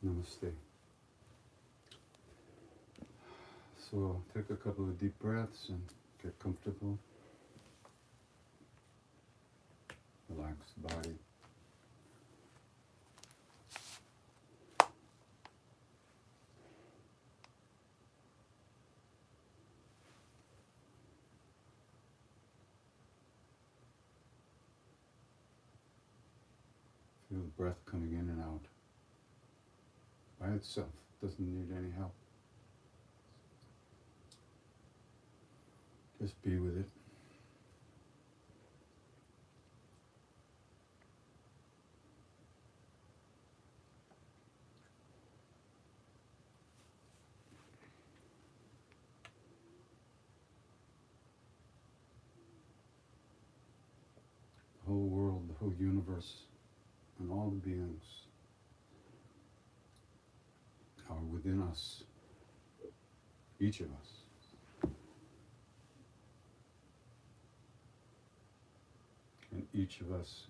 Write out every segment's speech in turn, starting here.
Namaste. So take a couple of deep breaths and get comfortable. Relax the body. Feel the breath coming in and out by itself. Doesn't need any help. Just be with it. The whole world, the whole universe, and all the beings are within us, each of us. And each of us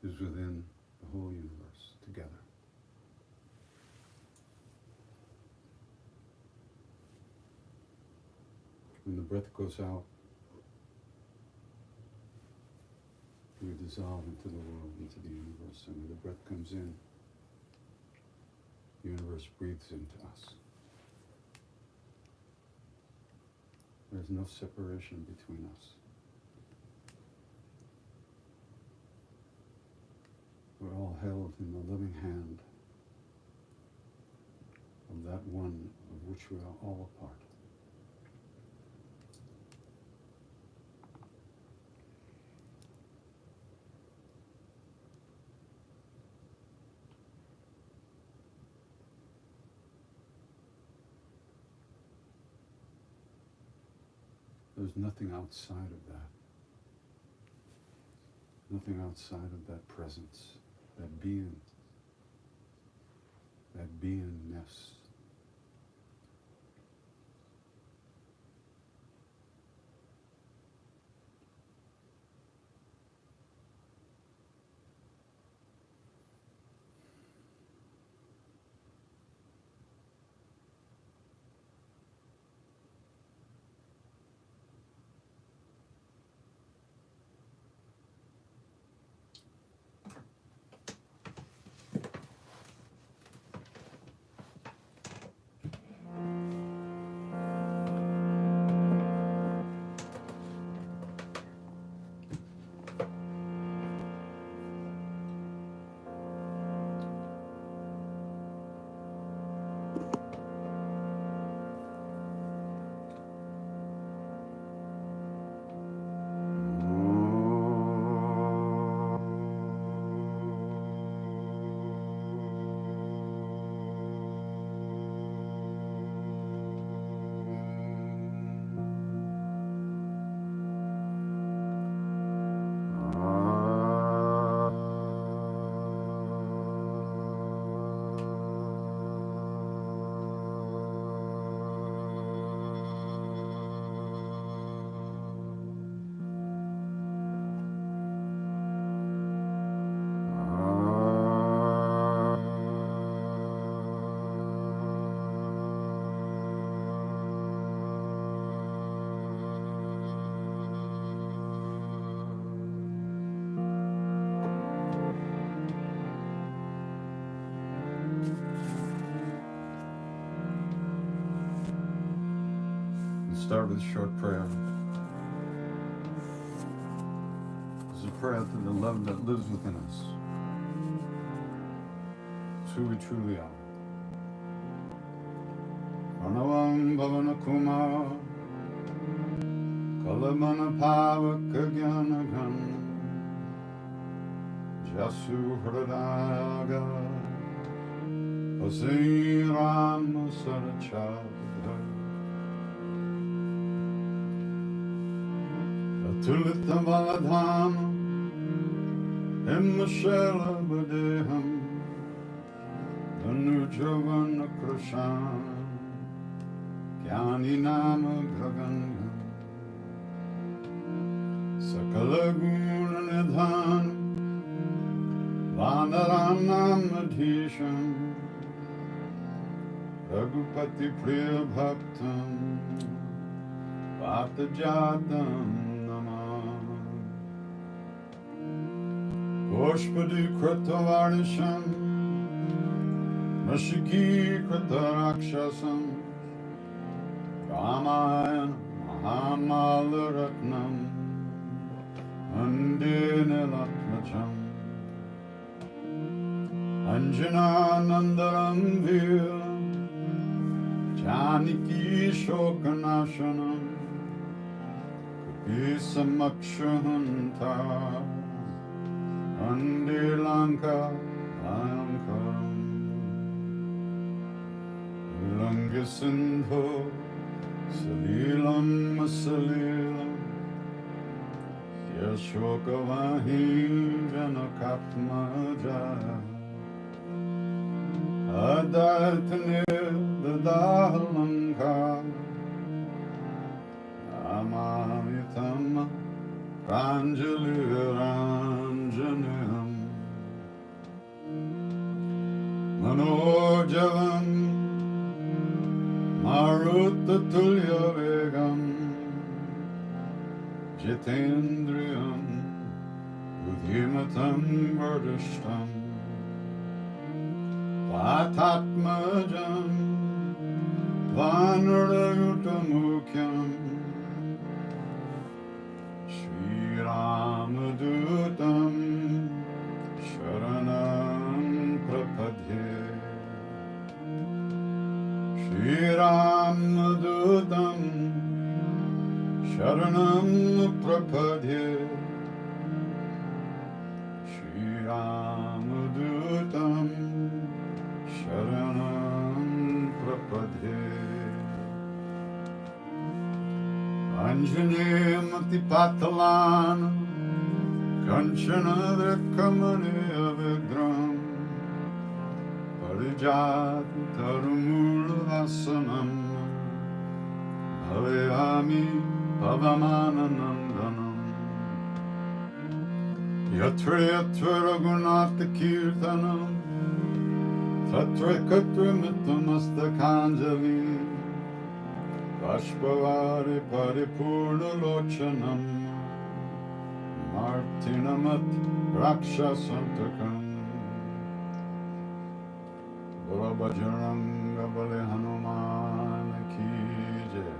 is within the whole universe together. When the breath goes out, we dissolve into the world, into the universe, and when the breath comes in, the universe breathes into us. There's no separation between us. We're all held in the loving hand of that one of which we are all a part. There's nothing outside of that. Nothing outside of that presence, that being, that beingness. Start with a short prayer. It's a prayer to the love that lives within us. It's who we truly are. Pranavam bhavana kumar kalamana pavaka jnana gana jasu hradaga pasiram sarachadha Tulita Baladham Himashela Badeham Anujavana Krishna Kyani Nama Gagangam Sakala Guna Nidhan Vanaranam Raghupati Priya Bhaktam Vatajatam Namah Pushpadi Kritavarnisham Nashiki Kritarakshasam Ramayana Mahamalaratnam Andinilatmacham Anjananandaram Vir Janiki Shokanashanam Isamakshananta Andilanka Ayankaram Langasindho Salilam Salilam Yashokavahi Janakatmaja Adarthanir Dadahalanka Amamitam Pranjaliranjanam Manojavam Maruttatulya Vegam Jitendriyam Budhimatam Vardishtam Vatatmajam Vanarayutamukyam Shri Ramadutam Sharanam Prapadhe Shri Ramadutam Sharanam Prapadhe Shri Ramadutam Sharanam Prapadhe Anjaneyamati Patalana Kanchana Drakkamaniya Vigram Parijati Tarumula Vasanam Bhavayami Pavamananandanam Yatra Yatra Raghunatha Kirtanam Tatra Katra Mittamastakanjali Vashpavari Paripurna Lochanam Martinamat Rakshasantakam Bala Bajranga Bale Hanuman Ki Jai.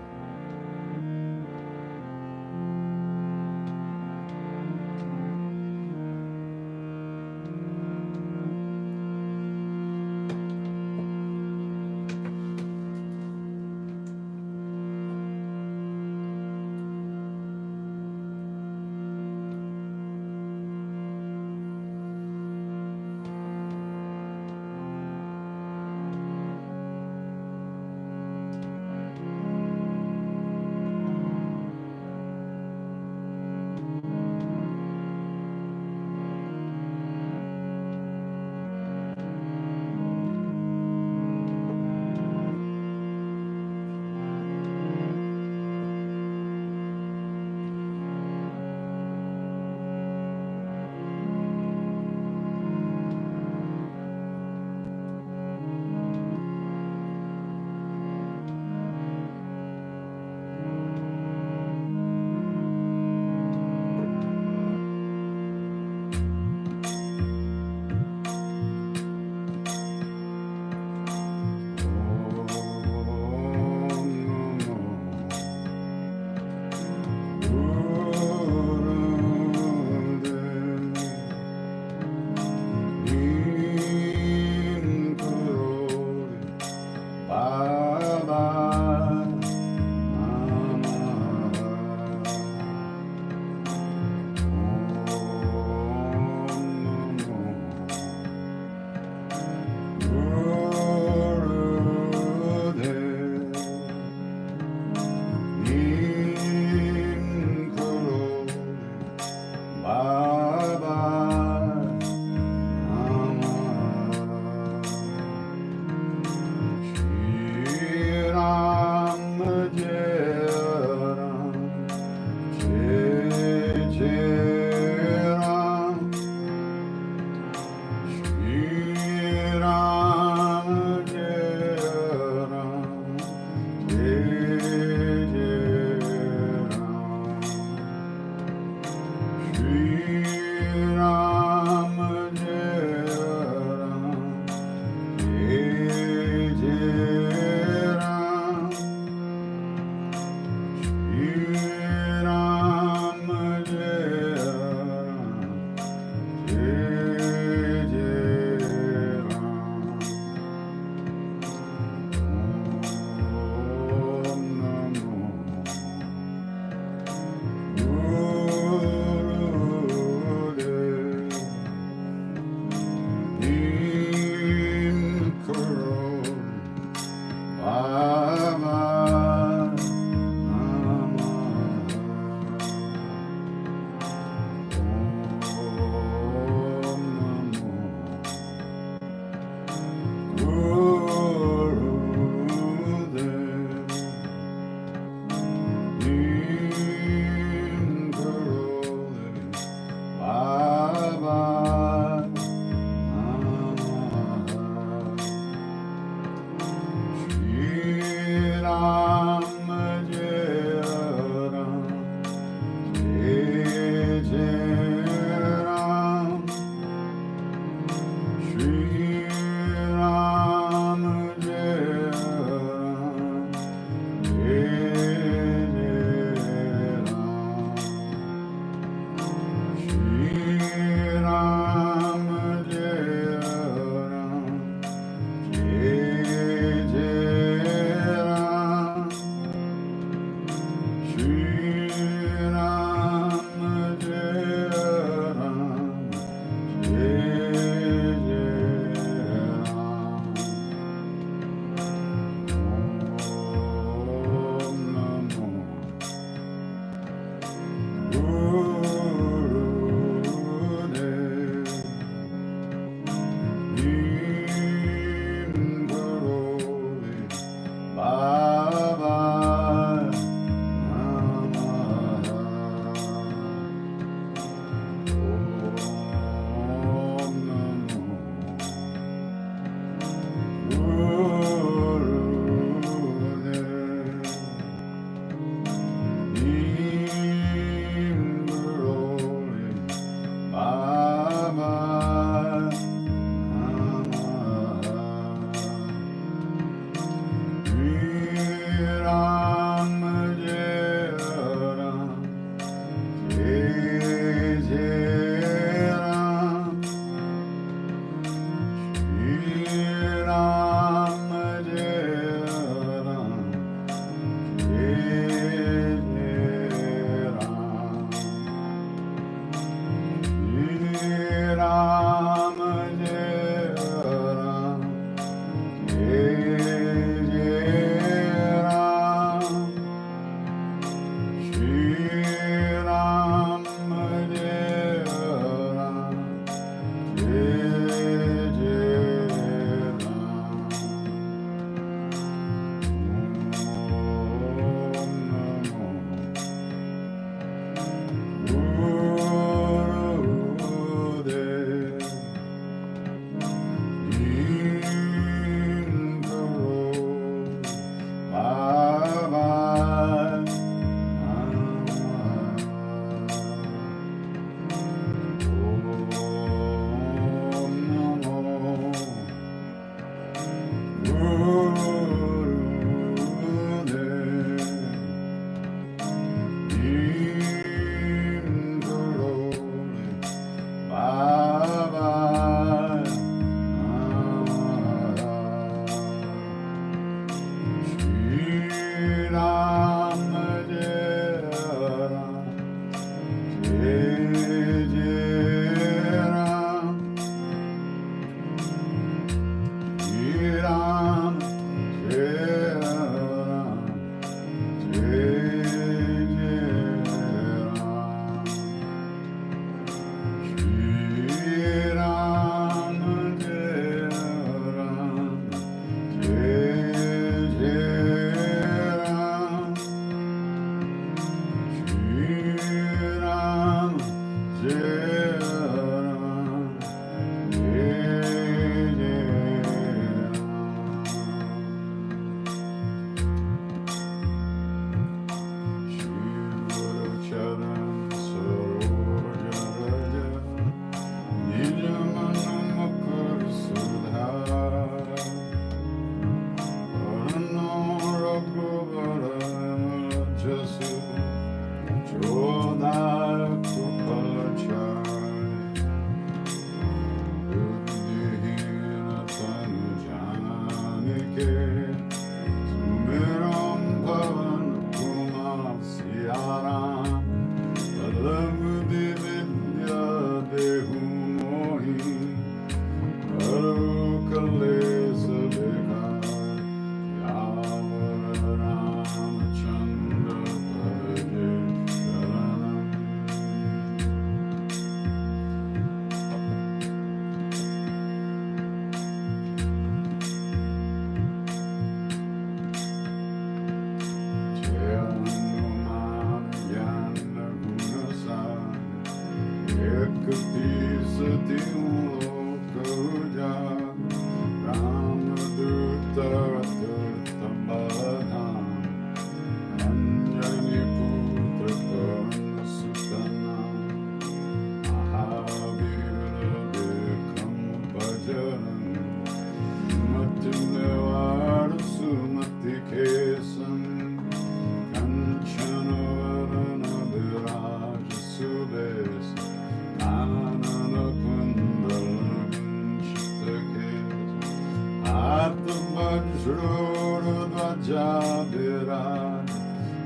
Shrudvaja Viraj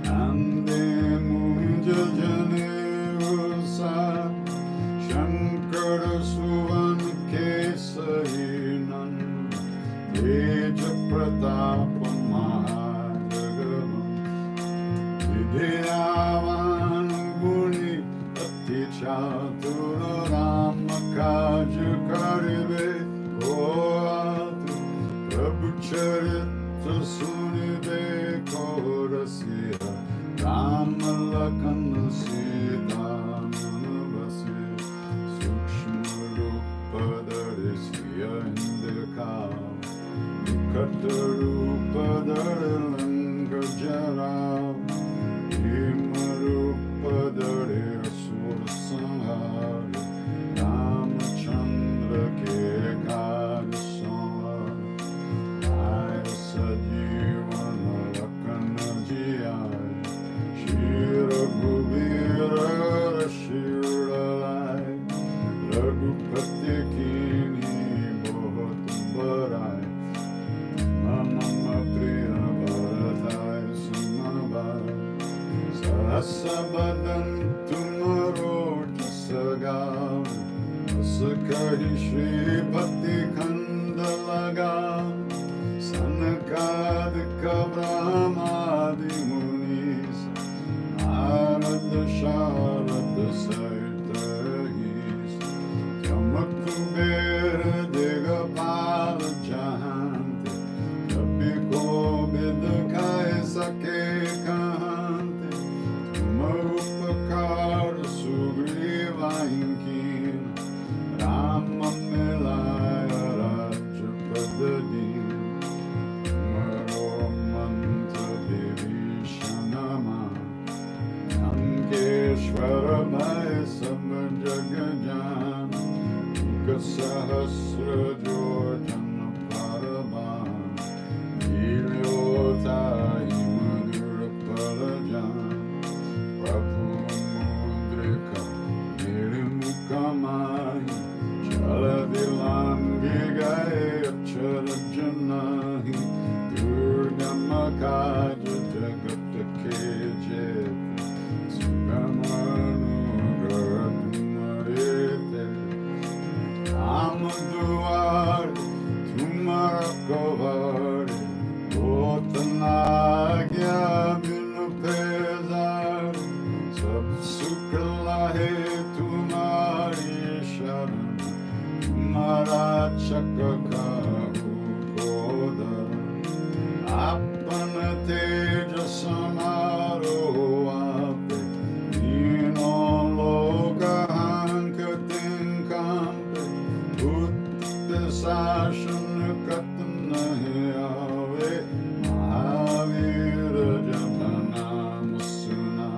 Ande Munja Jane Usad Shankara Suvan Kesarinan Teja Pratapa Mahajagavan Vidyavan Guni Ati Chatura Rama Kaj Karive Goatu Prabhu Charita Sunive Korasiya Rama Lakana Sita Manavasi Sukshma Rupa Dharisya Indika Nikata Rupa Dharalanga Jara Hima Rupa Dhari Asura Sanghari Ramachandra Ke Kari Sanghari Aya Sajivana Lakana Jiyai Shira Gubira Shiralai Raghupati Kini Bohat Barai Mama Priya Bharatai Samabai Sasabadan Tumaro Jasagav Asakahi Shri Bhakti Kandalagav Sanakadika Brahmadi Munis Narada Sharada Saitahis Yamakubera Digapala Jahante Kapi Kobida Kaisa Ke Kahante Marupakara Sugriva Inkin Rama Melaya Raja Padadin Maromanta Devi Shanama Yankeshwara Bhai Samajagajan Sahasra Jojana Paraban Ilyota Imadura Parajan Prabhu Mudrika Nirimukamai Chaladilangi Gaya Charajanahi Durga Makaja Jagata Kejet Sugamanu Garadumarete Amaduari, Tumarakovari, Otanagya Binu Pezari, Sab Sukalahe Tumari Sharan, Tumara Chakaka Apana Teja Samaro Ape, Nino Loka Hankatinkampe, Sashan Katana Ave Mahavira Jatana Musuna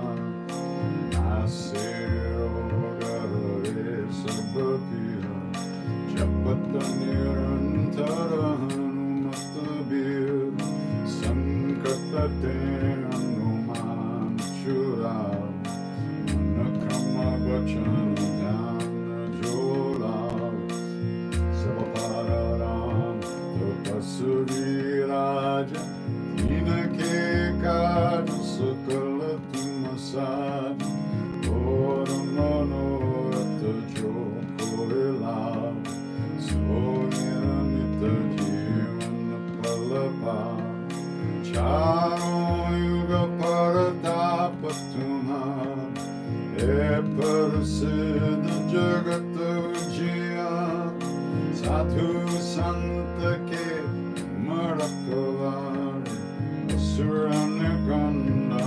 Nasero Gare Sabapira Chapata Nirantara Hanumatabir Sankatate Hanuman Chura Manakama Bachana Dhyana Jora Savapararam Tapasuviraja Dinake Kaja Sukala Tumasad Oramano Rata Joko Vilav Soyamita Jivana Palapa Charo Yuga Paratapatuma Eparasid Jagata Vijaya Sadhu Santa Ke Marakavari Asuranikandana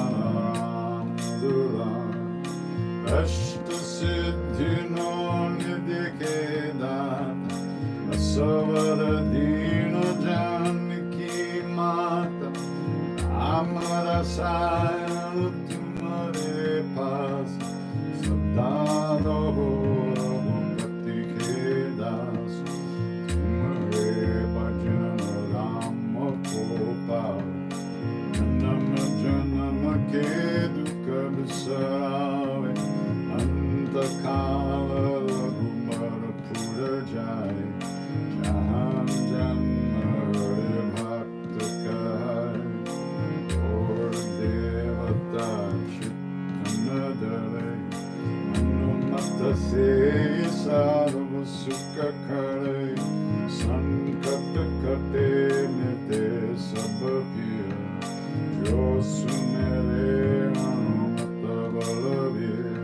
Ashta Siddhi No Nidhi Ke Data Asavara Dina Janaki Mata Amara Sayana Tumare Pas Sabdado Bhakti Ke Das Tumare Bhajana Rama Gopal Janama Janama Ke Dukha Visarave Antakala Lagumara Pura Jai Jahan Janma Hare Bhakta kare, sankat kate nirte sab piya, jo sumere hanumata balavir,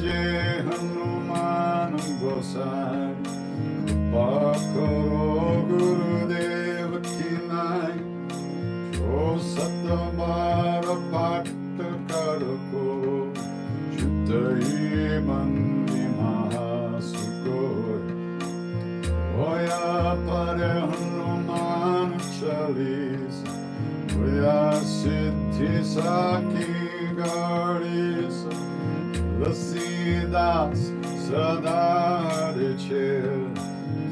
je Hanuman Gosai, kripa karo Gurudev ki nai, jo satamara patta karako, jutai mani mahasukoi, oya pare Hanuman Chalisa, oya siddhi saki garisa, Lasidas Sadariche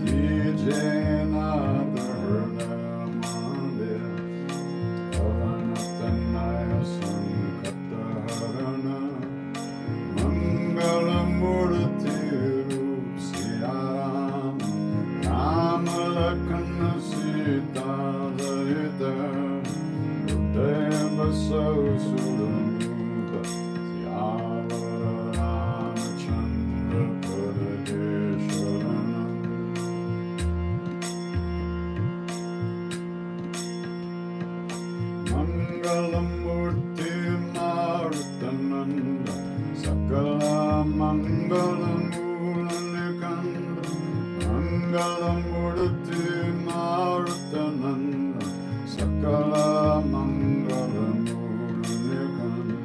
Kijena Dharna Mandir Avanatanaya Sankataharana Mangalamurti Siaram Ramalakana Sita Layita Deva Sudamudha Mangalamurti Marutananda Sakala Mangalamulanikanda Mangalamurti Marutananda Sakala Mangalamulanikanda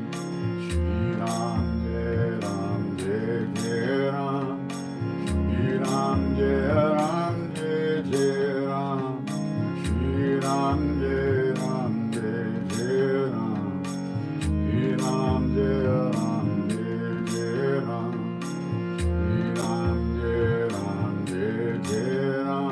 Shri Ram Jai Ram Jai Jai Ram Shri Ram Jai Ram Jai Jai Ram Shri Ram Jai Ram Jai Jai Ram Shri Ram Jai Ram Jai Jai Ram Shri Ram Jai Ram Jai Jai Ram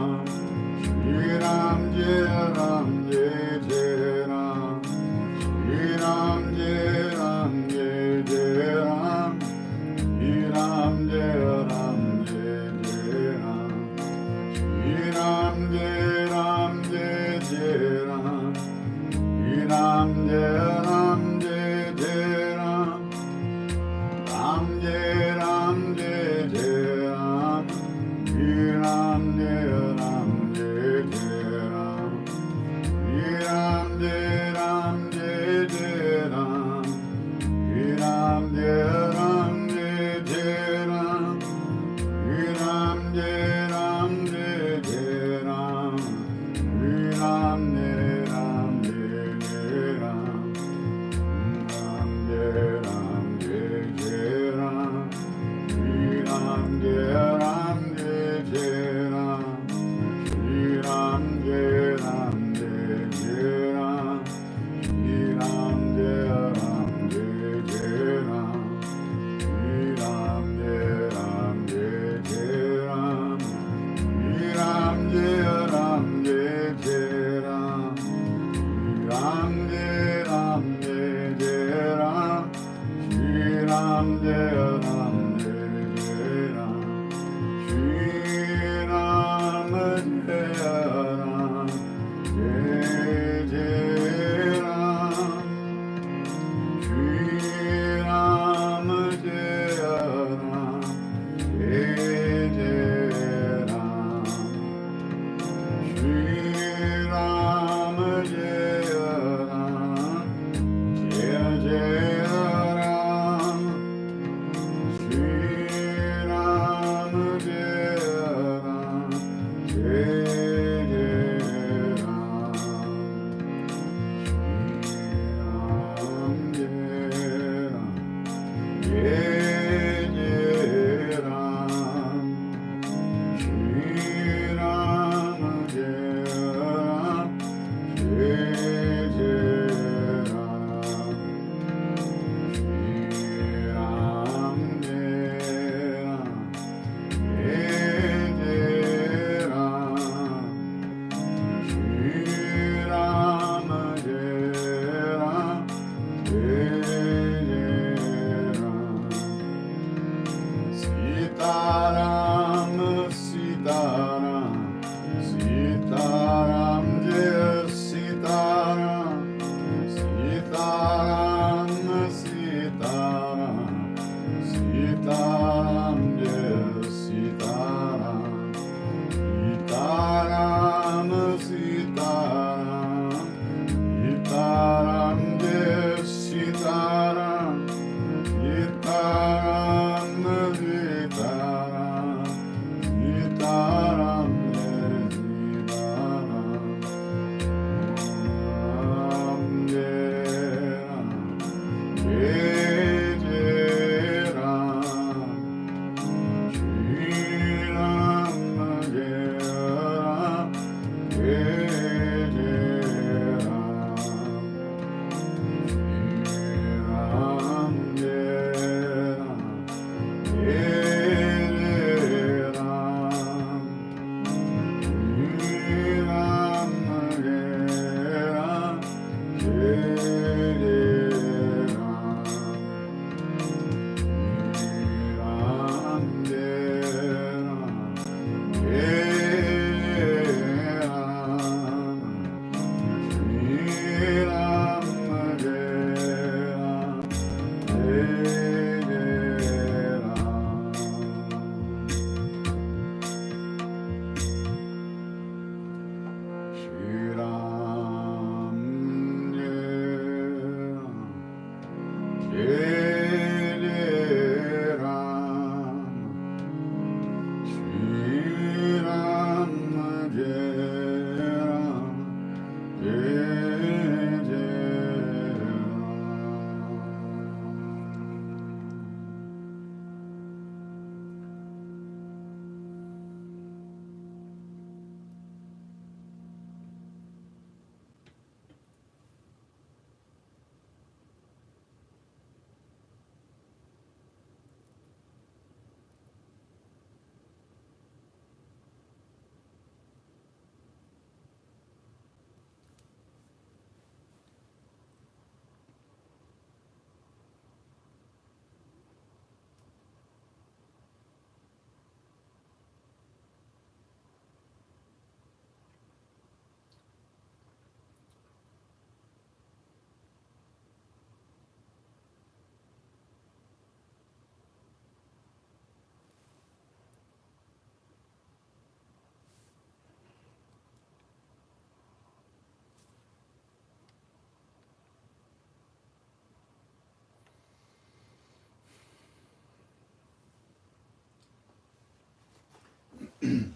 It's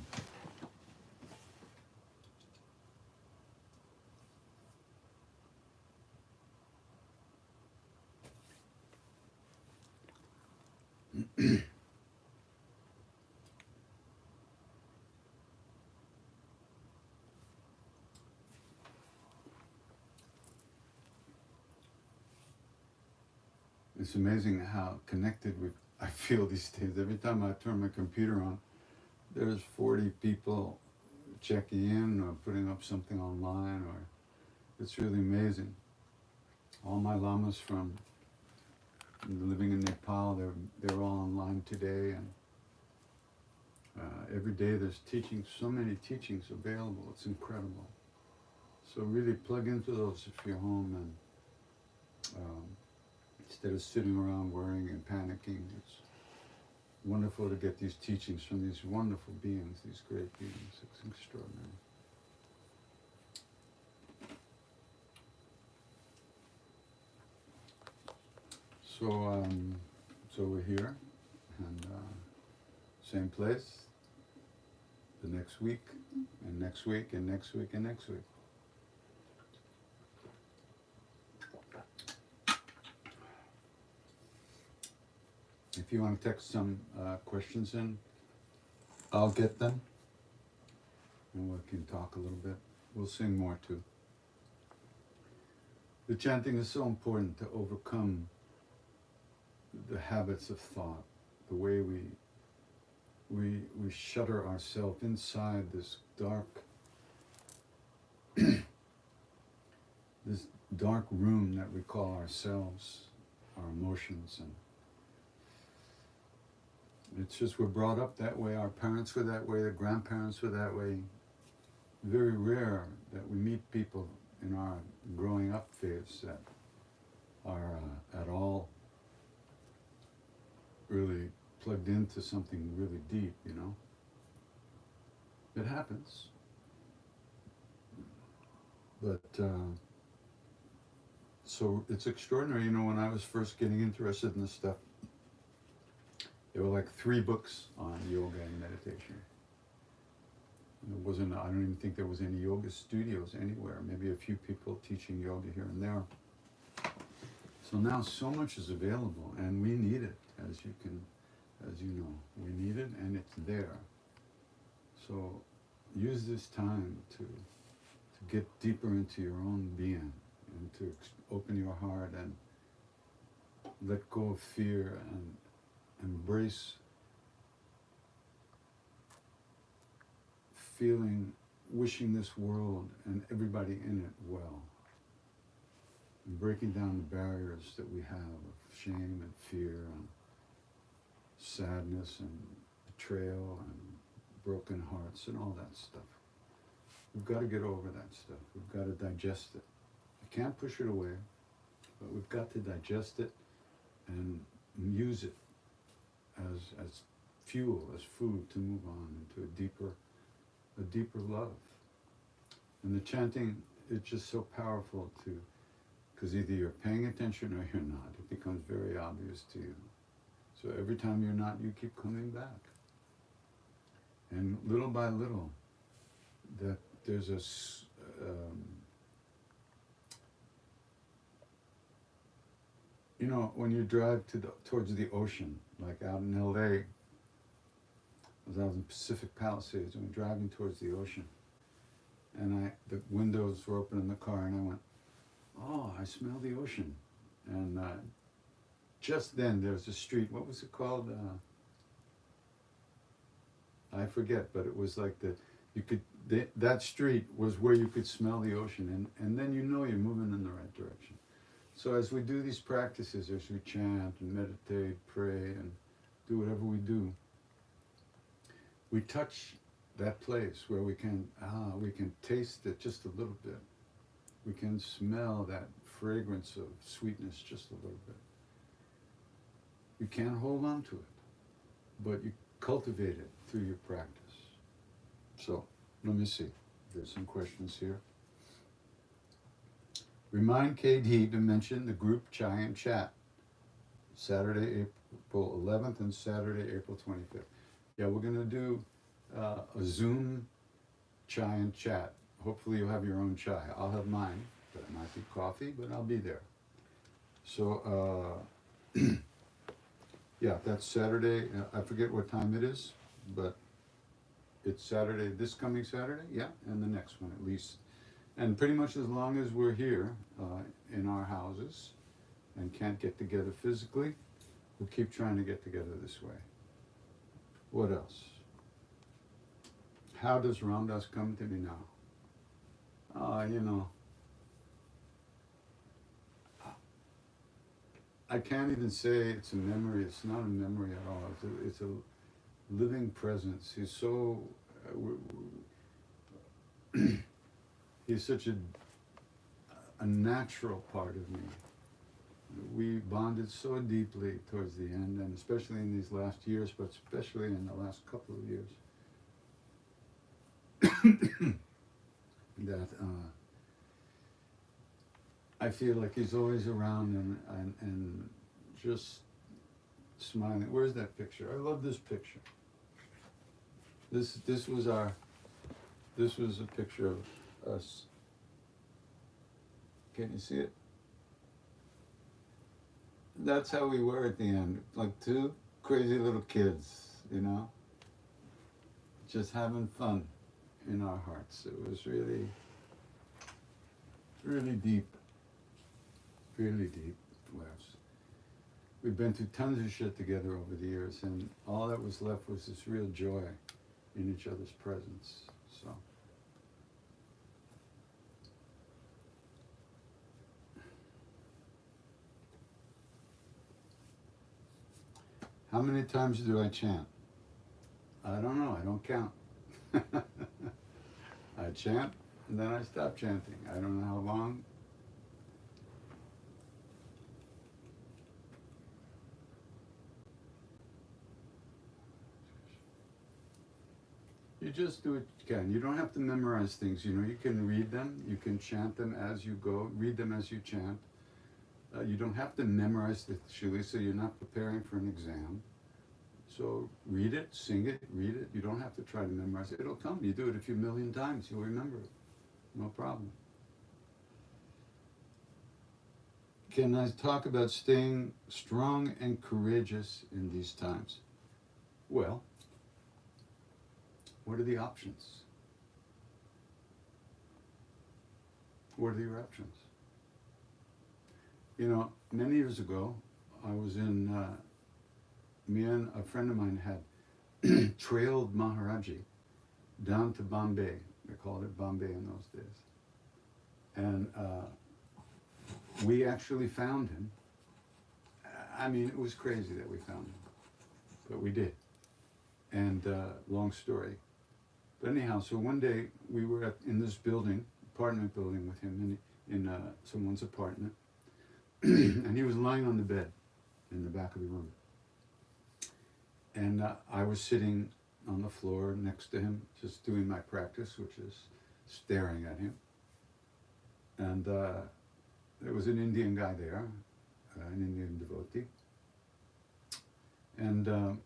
amazing how connected I feel these days. Every time I turn my computer on, there's 40 people checking in or putting up something online, or it's really amazing. All my lamas from living in Nepal, they're all online today, and every day there's teachings, so many teachings available. It's incredible. So really plug into those if you're home, and instead of sitting around worrying and panicking, it's wonderful to get these teachings from these wonderful beings, these great beings. It's extraordinary. So we're here, and same place, the next week, and next week, and next week, and next week. If you want to text some questions in, I'll get them, and we can talk a little bit. We'll sing more too. The chanting is so important to overcome the habits of thought, the way we shutter ourselves inside this dark this dark room that we call ourselves, our emotions, and it's just we're brought up that way. Our parents were that way. Their grandparents were that way. Very rare that we meet people in our growing up phase that are at all really plugged into something really deep, you know. It happens. But so it's extraordinary, you know, when I was first getting interested in this stuff, there were like 3 books on yoga and meditation. There wasn't, I don't even think there was any yoga studios anywhere, maybe a few people teaching yoga here and there. So now so much is available, and we need it, as you know, we need it, and it's there. So use this time to get deeper into your own being, and to open your heart and let go of fear and embrace wishing this world and everybody in it well, and breaking down the barriers that we have of shame and fear and sadness and betrayal and broken hearts and all that stuff. We've got to get over that stuff. We've got to digest it. We can't push it away, but we've got to digest it and use it as fuel, as food to move on into a deeper love. And the chanting is just so powerful because either you're paying attention or you're not. It becomes very obvious to you. So every time you're not, you keep coming back. And little by little, that there's a you know, when you drive towards the ocean, like out in LA, I was out in Pacific Palisades, and we're driving towards the ocean, and the windows were open in the car, and I went, oh, I smell the ocean. And just then there's a street, what was it called? I forget, but it was like that street was where you could smell the ocean, and then you know you're moving in the right direction. So as we do these practices, as we chant and meditate, pray, and do whatever we do, we touch that place where we can taste it just a little bit. We can smell that fragrance of sweetness just a little bit. You can't hold on to it, but you cultivate it through your practice. So, let me see. There's some questions here. Remind KD to mention the group Chai and Chat, Saturday, April 11th and Saturday, April 25th. Yeah, we're going to do a Zoom chai and chat. Hopefully you'll have your own chai. I'll have mine, but it might be coffee, but I'll be there. So, yeah, that's Saturday. I forget what time it is, but it's Saturday, this coming Saturday, yeah, and the next one at least. And pretty much as long as we're here in our houses and can't get together physically, we'll keep trying to get together this way. What else? How does Ramdas come to me now? You know, I can't even say it's a memory. It's not a memory at all. It's a living presence. He's so, he's such a natural part of me. We bonded so deeply towards the end, and especially in these last years, but especially in the last couple of years, that I feel like he's always around and just smiling. Where's that picture? I love this picture. This was a picture of us. Can you see it? That's how we were at the end, like two crazy little kids, you know, just having fun in our hearts. It was really, really deep, really deep. We've been through tons of shit together over the years, and all that was left was this real joy in each other's presence. So. How many times do I chant? I don't know, I don't count. I chant and then I stop chanting. I don't know how long. You just do what you can. You don't have to memorize things, you know, you can read them, you can chant them as you go, read them as you chant. You don't have to memorize the Shuli, so you're not preparing for an exam. So read it, sing it, read it. You don't have to try to memorize it. It'll come. You do it a few million times, you'll remember it. No problem. Can I talk about staying strong and courageous in these times? Well, what are the options? What are your options? You know, many years ago, I was in, me and a friend of mine had trailed Maharaji down to Bombay. They called it Bombay in those days. And we actually found him. I mean, it was crazy that we found him, but we did. And long story. But anyhow, so one day we were in this building, apartment building with him in someone's apartment. And he was lying on the bed in the back of the room. And I was sitting on the floor next to him, just doing my practice, which is staring at him. And there was an Indian guy there, an Indian devotee. And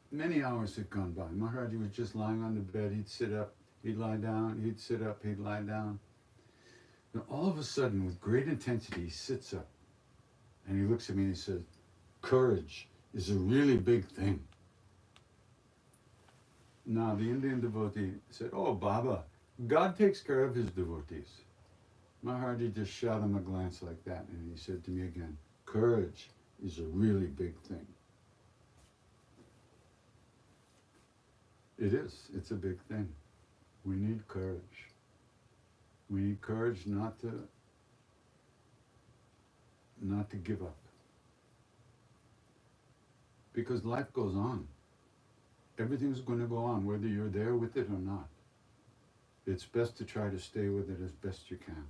many hours had gone by. Maharaji was just lying on the bed. He'd sit up, he'd lie down, he'd sit up, he'd lie down. And all of a sudden, with great intensity, he sits up and he looks at me and he says, "Courage is a really big thing." Now, the Indian devotee said, "Oh, Baba, God takes care of his devotees." Maharaji just shot him a glance like that, and he said to me again, "Courage is a really big thing." It is. It's a big thing. We need courage. We need courage not to give up. Because life goes on. Everything's going to go on, whether you're there with it or not. It's best to try to stay with it as best you can.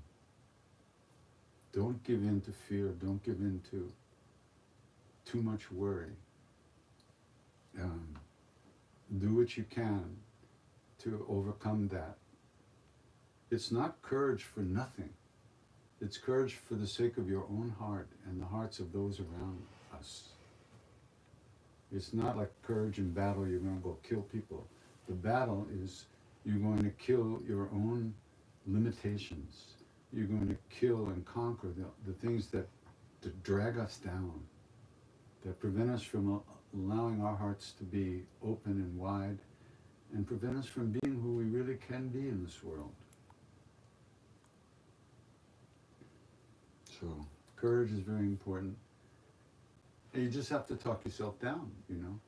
Don't give in to fear. Don't give in to too much worry. Do what you can to overcome that. It's not courage for nothing. It's courage for the sake of your own heart and the hearts of those around us. It's not like courage in battle, you're going to go kill people. the battle is you're going to kill your own limitations. You're going to kill and conquer the things that drag us down, that prevent us from allowing our hearts to be open and wide, and prevent us from being who we really can be in this world. So, courage is very important. And you just have to talk yourself down, you know.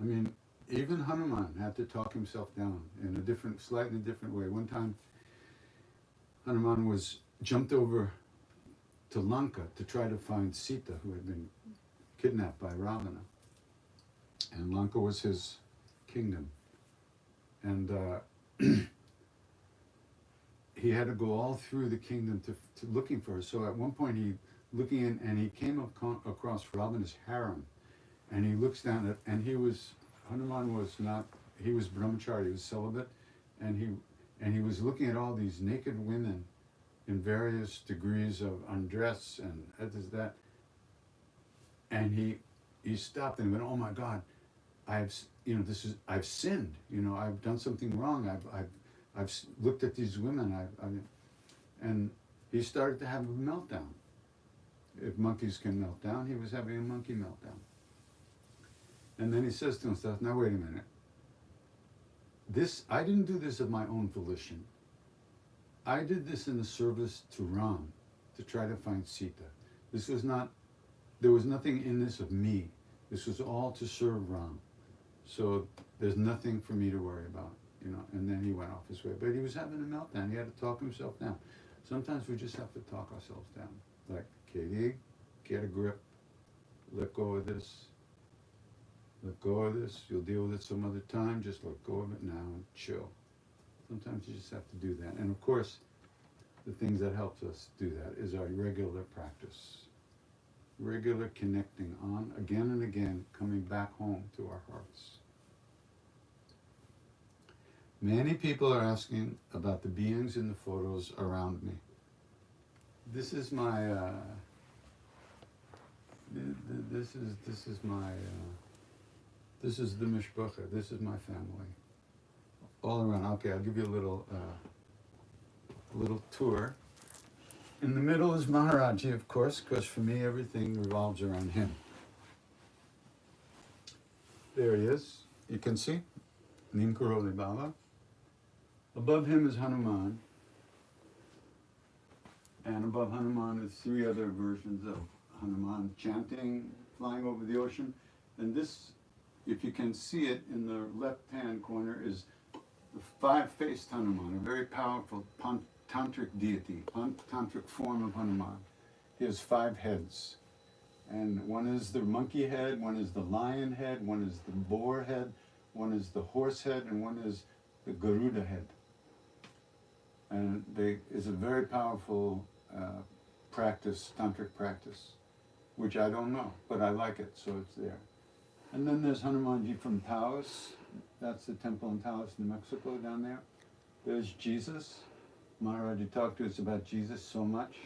I mean, even Hanuman had to talk himself down in a different, slightly different way. One time, Hanuman jumped over to Lanka to try to find Sita, who had been kidnapped by Ravana. And Lanka was his kingdom. And he had to go all through the kingdom to looking for her. So at one point he came across Ravana's harem, and he looks down at, and Hanuman was not, he was brahmachari, he was celibate, and he was looking at all these naked women in various degrees of undress and that, and he stopped and went, oh my God, I've sinned, you know, I've done something wrong, I've looked at these women, and he started to have a meltdown. If monkeys can melt down, he was having a monkey meltdown. And then he says to himself, now wait a minute, I didn't do this of my own volition. I did this in the service to Ram, to try to find Sita. There was nothing in this of me. This was all to serve Ram. So there's nothing for me to worry about, you know. And then he went off his way. But he was having a meltdown. He had to talk himself down. Sometimes we just have to talk ourselves down. Like, Katie, get a grip. Let go of this. Let go of this. You'll deal with it some other time. Just let go of it now and chill. Sometimes you just have to do that. And of course, the things that helps us do that is our regular practice. Regular connecting on, again and again, coming back home to our hearts. Many people are asking about the beings in the photos around me. This is my, this is the mishpacha. This is my family. All around. Okay, I'll give you a little tour. In the middle is Maharaji, of course, because for me everything revolves around him. There he is. You can see Neem Karoli Baba. Above him is Hanuman. And above Hanuman is 3 other versions of Hanuman chanting, flying over the ocean. And this, if you can see it in the left-hand corner, is the 5-faced Hanuman, a very powerful tantric deity, tantric form of Hanuman. He has 5 heads. And one is the monkey head, one is the lion head, one is the boar head, one is the horse head, and one is the Garuda head. And is a very powerful practice, tantric practice, which I don't know, but I like it, so it's there. And then there's Hanumanji from Taos. That's the temple in Taos, New Mexico, down there. There's Jesus. Maharaji talked to us about Jesus so much.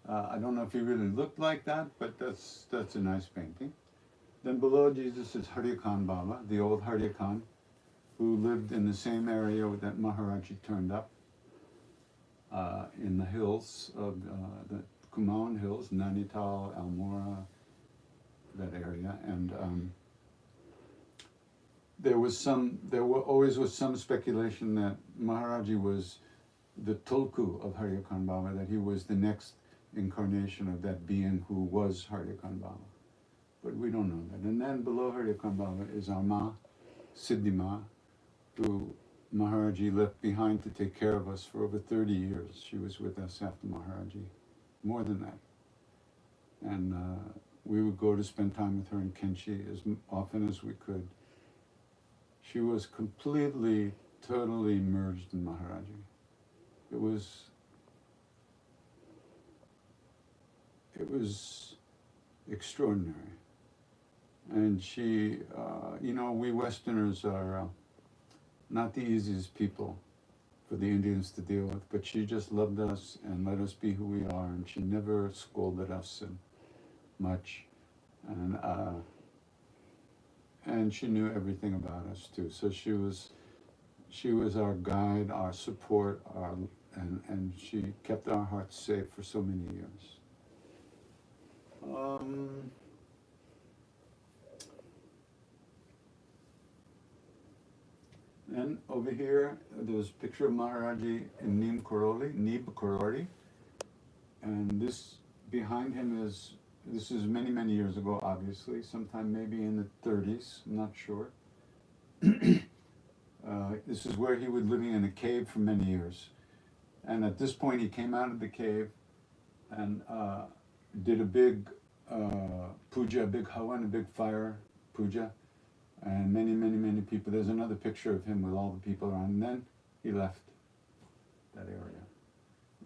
I don't know if he really looked like that, but that's a nice painting. Then below Jesus is Harya Khan Baba, the old Harya Khan, who lived in the same area that Maharaji turned up in the hills of the Kumaon Hills, Nainital, Almora, that area. And there always was some speculation that Maharaji was the Tulku of Harya Khan Baba, that he was the next incarnation of that being who was Harya Khan Baba. But we don't know that. And then below Harya Khan Baba is our Ma, Siddhi Ma, who Maharaji left behind to take care of us for over 30 years. She was with us after Maharaji, more than that. And we would go to spend time with her in Kenchi as often as we could. She was completely, totally merged in Maharaji. It was extraordinary. And she, we Westerners are not the easiest people for the Indians to deal with, but she just loved us and let us be who we are, and she never scolded us much. And she knew everything about us too. So she was she was our guide, our support, and she kept our hearts safe for so many years. And over here, there's a picture of Maharaji in Nib Karoli, and this behind him is, this is many, many years ago, obviously, sometime maybe in the 30s, I'm not sure. This is where he was living in a cave for many years. And at this point, he came out of the cave and did a big puja, a big havan, a big fire puja. And many, many, many people. There's another picture of him with all the people around. And then he left that area.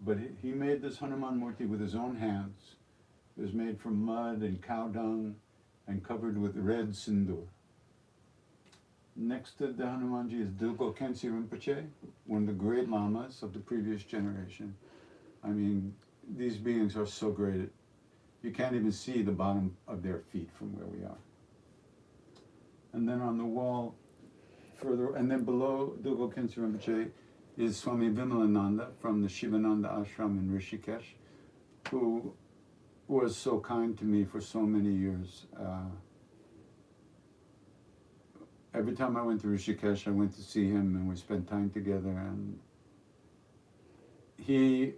But he made this Hanuman Murti with his own hands. It was made from mud and cow dung and covered with red sindoor. Next to the Hanumanji is Dilgo Khyentse Rinpoche, one of the great lamas of the previous generation. I mean, these beings are so great. You can't even see the bottom of their feet from where we are. And then on the wall, further, and then below Dilgo Khyentse Rinpoche is Swami Vimalananda from the Shivananda ashram in Rishikesh, who was so kind to me for so many years. Every time I went to Rishikesh, I went to see him and we spent time together. And he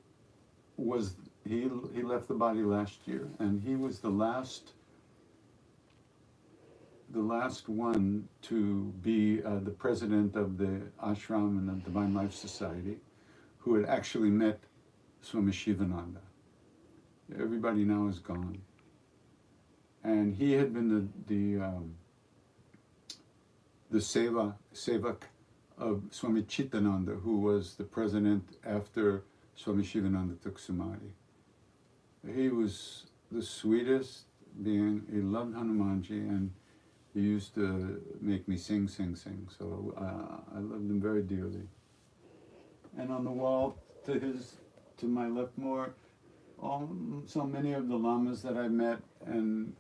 left the body last year, and he was the last one to be the president of the ashram and the Divine Life Society, who had actually met Swami Shivananda. Everybody now is gone. And he had been the sevak of Swami Chittananda, who was the president after Swami Shivananda took Samadhi. He was the sweetest being. He loved Hanumanji, and he used to make me sing. So I loved him very dearly. And on the wall to my left more, so many of the lamas that I met and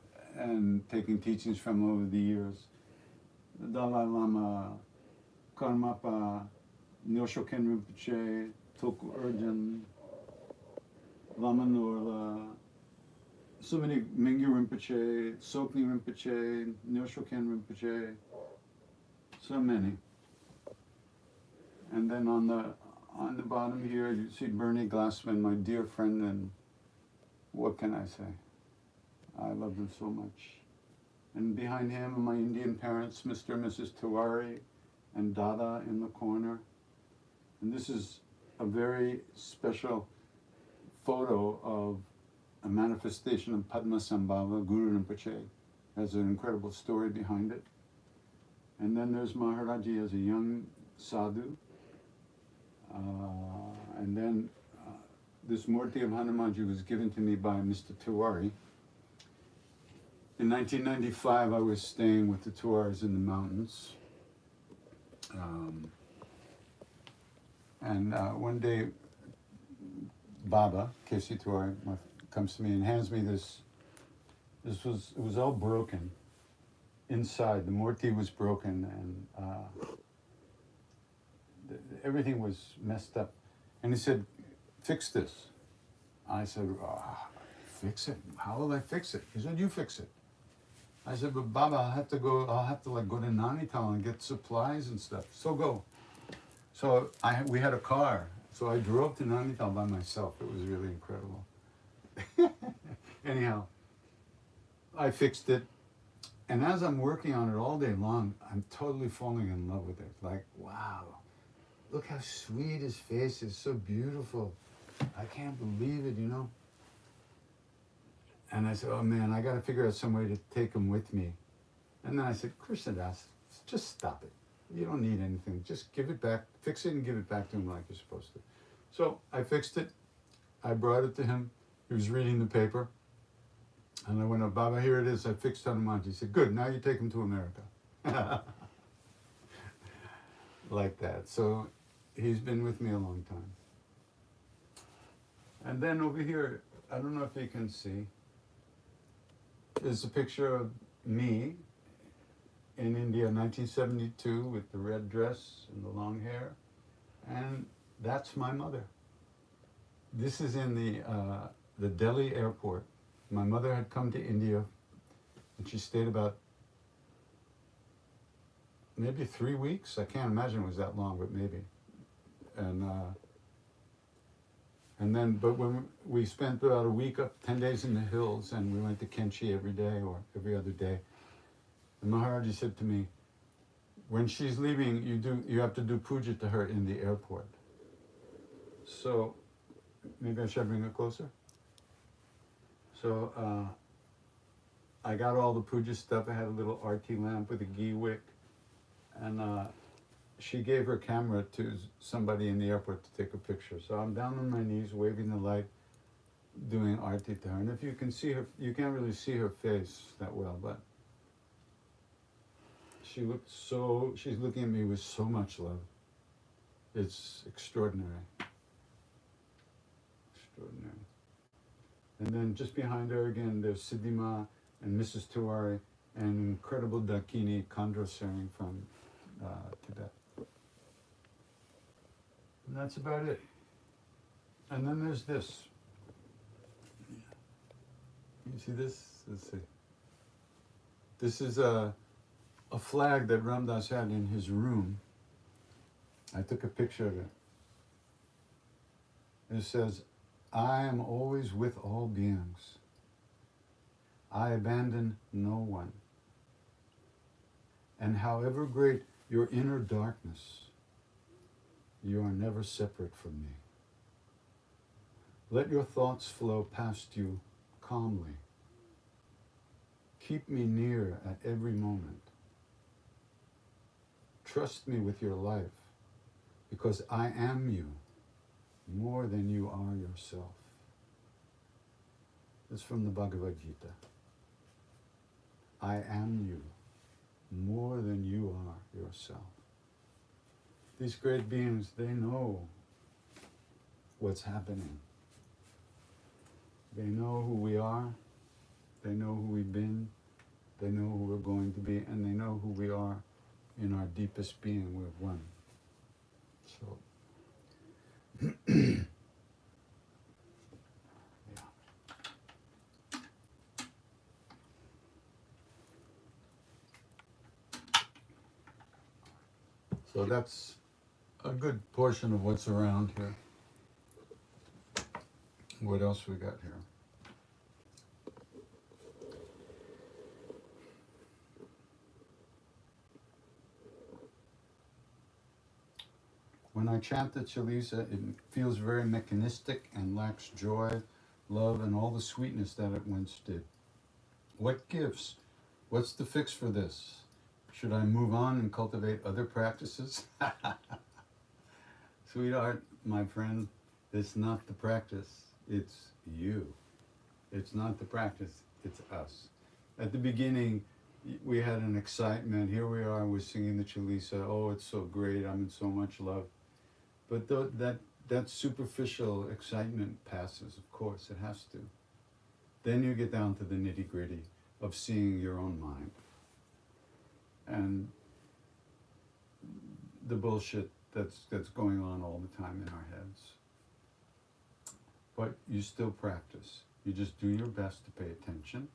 taking teachings from over the years. The Dalai Lama, Karmapa, Nyosho Rinpoche, Tulku Urgyen, Lama Norla, so many, Mingyu Rinpoche, Sokni Rinpoche, Nyosho Rinpoche, so many. And then on the bottom here, you see Bernie Glassman, my dear friend, and what can I say? I love him so much. And behind him are my Indian parents, Mr. and Mrs. Tiwari, and Dada in the corner. And this is a very special photo of a manifestation of Padma Sambhava, Guru Rinpoche. Has an incredible story behind it. And then there's Maharaji as a young sadhu. And then this Murti of Hanumanji was given to me by Mr. Tiwari. In 1995, I was staying with the Tiwaris in the mountains. And one day, Baba, K.C. Tiwari, comes to me and hands me this. It was all broken inside. The Murti was broken, and everything was messed up. And he said, "Fix this." I said, "Fix it? How will I fix it?" He said, "You fix it." I said, "But Baba, I'll have to go to Nainital and get supplies and stuff. So go." So we had a car. So I drove to Nainital by myself. It was really incredible. Anyhow, I fixed it. And as I'm working on it all day long, I'm totally falling in love with it. Like, wow, look how sweet his face is, so beautiful. I can't believe it, you know. And I said, oh man, I got to figure out some way to take him with me. And then I said, Krishna Das, just stop it. You don't need anything. Just give it back, fix it and give it back to him like you're supposed to. So I fixed it. I brought it to him. He was reading the paper. And I went, oh, Baba, here it is. I fixed Hanumanji. He said, good, now you take him to America. Like that. So he's been with me a long time. And then over here, I don't know if you can see, is a picture of me in India, 1972, with the red dress and the long hair, and that's my mother. This is in the Delhi airport. My mother had come to India, and she stayed about maybe 3 weeks. I can't imagine it was that long, but maybe. And then, but when we spent about a week up, 10 days in the hills, and we went to Kenchi every day or every other day. And Maharaji said to me, when she's leaving, you have to do puja to her in the airport. So, maybe I should bring it closer. So, I got all the puja stuff. I had a little arti lamp with a ghee wick, and she gave her camera to somebody in the airport to take a picture. So I'm down on my knees, waving the light, doing arti to her. And if you can see her, you can't really see her face that well, but she's looking at me with so much love. It's extraordinary. Extraordinary. And then just behind her again, there's Siddhima and Mrs. Tiwari and incredible Dakini Kandrasering from Tibet. And that's about it. And then there's this. You see this? Let's see. This is a flag that Ram Dass had in his room. I took a picture of it. It says, I am always with all beings. I abandon no one. And however great your inner darkness, you are never separate from me. Let your thoughts flow past you calmly. Keep me near at every moment. Trust me with your life, because I am you more than you are yourself. This is from the Bhagavad Gita. I am you more than you are yourself. These great beings, they know what's happening. They know who we are, they know who we've been, they know who we're going to be, and they know who we are in our deepest being. We're one. So, yeah. So that's a good portion of what's around here. What else we got here? When I chant the Chalisa, it feels very mechanistic and lacks joy, love, and all the sweetness that it once did. What gives? What's the fix for this? Should I move on and cultivate other practices? Sweetheart, my friend, it's not the practice, it's you. It's not the practice, it's us. At the beginning, we had an excitement. Here we are, we're singing the Chalisa. Oh, it's so great, I'm in so much love. But that superficial excitement passes, of course, it has to. Then you get down to the nitty-gritty of seeing your own mind and the bullshit that's going on all the time in our heads. But you still practice. You just do your best to pay attention.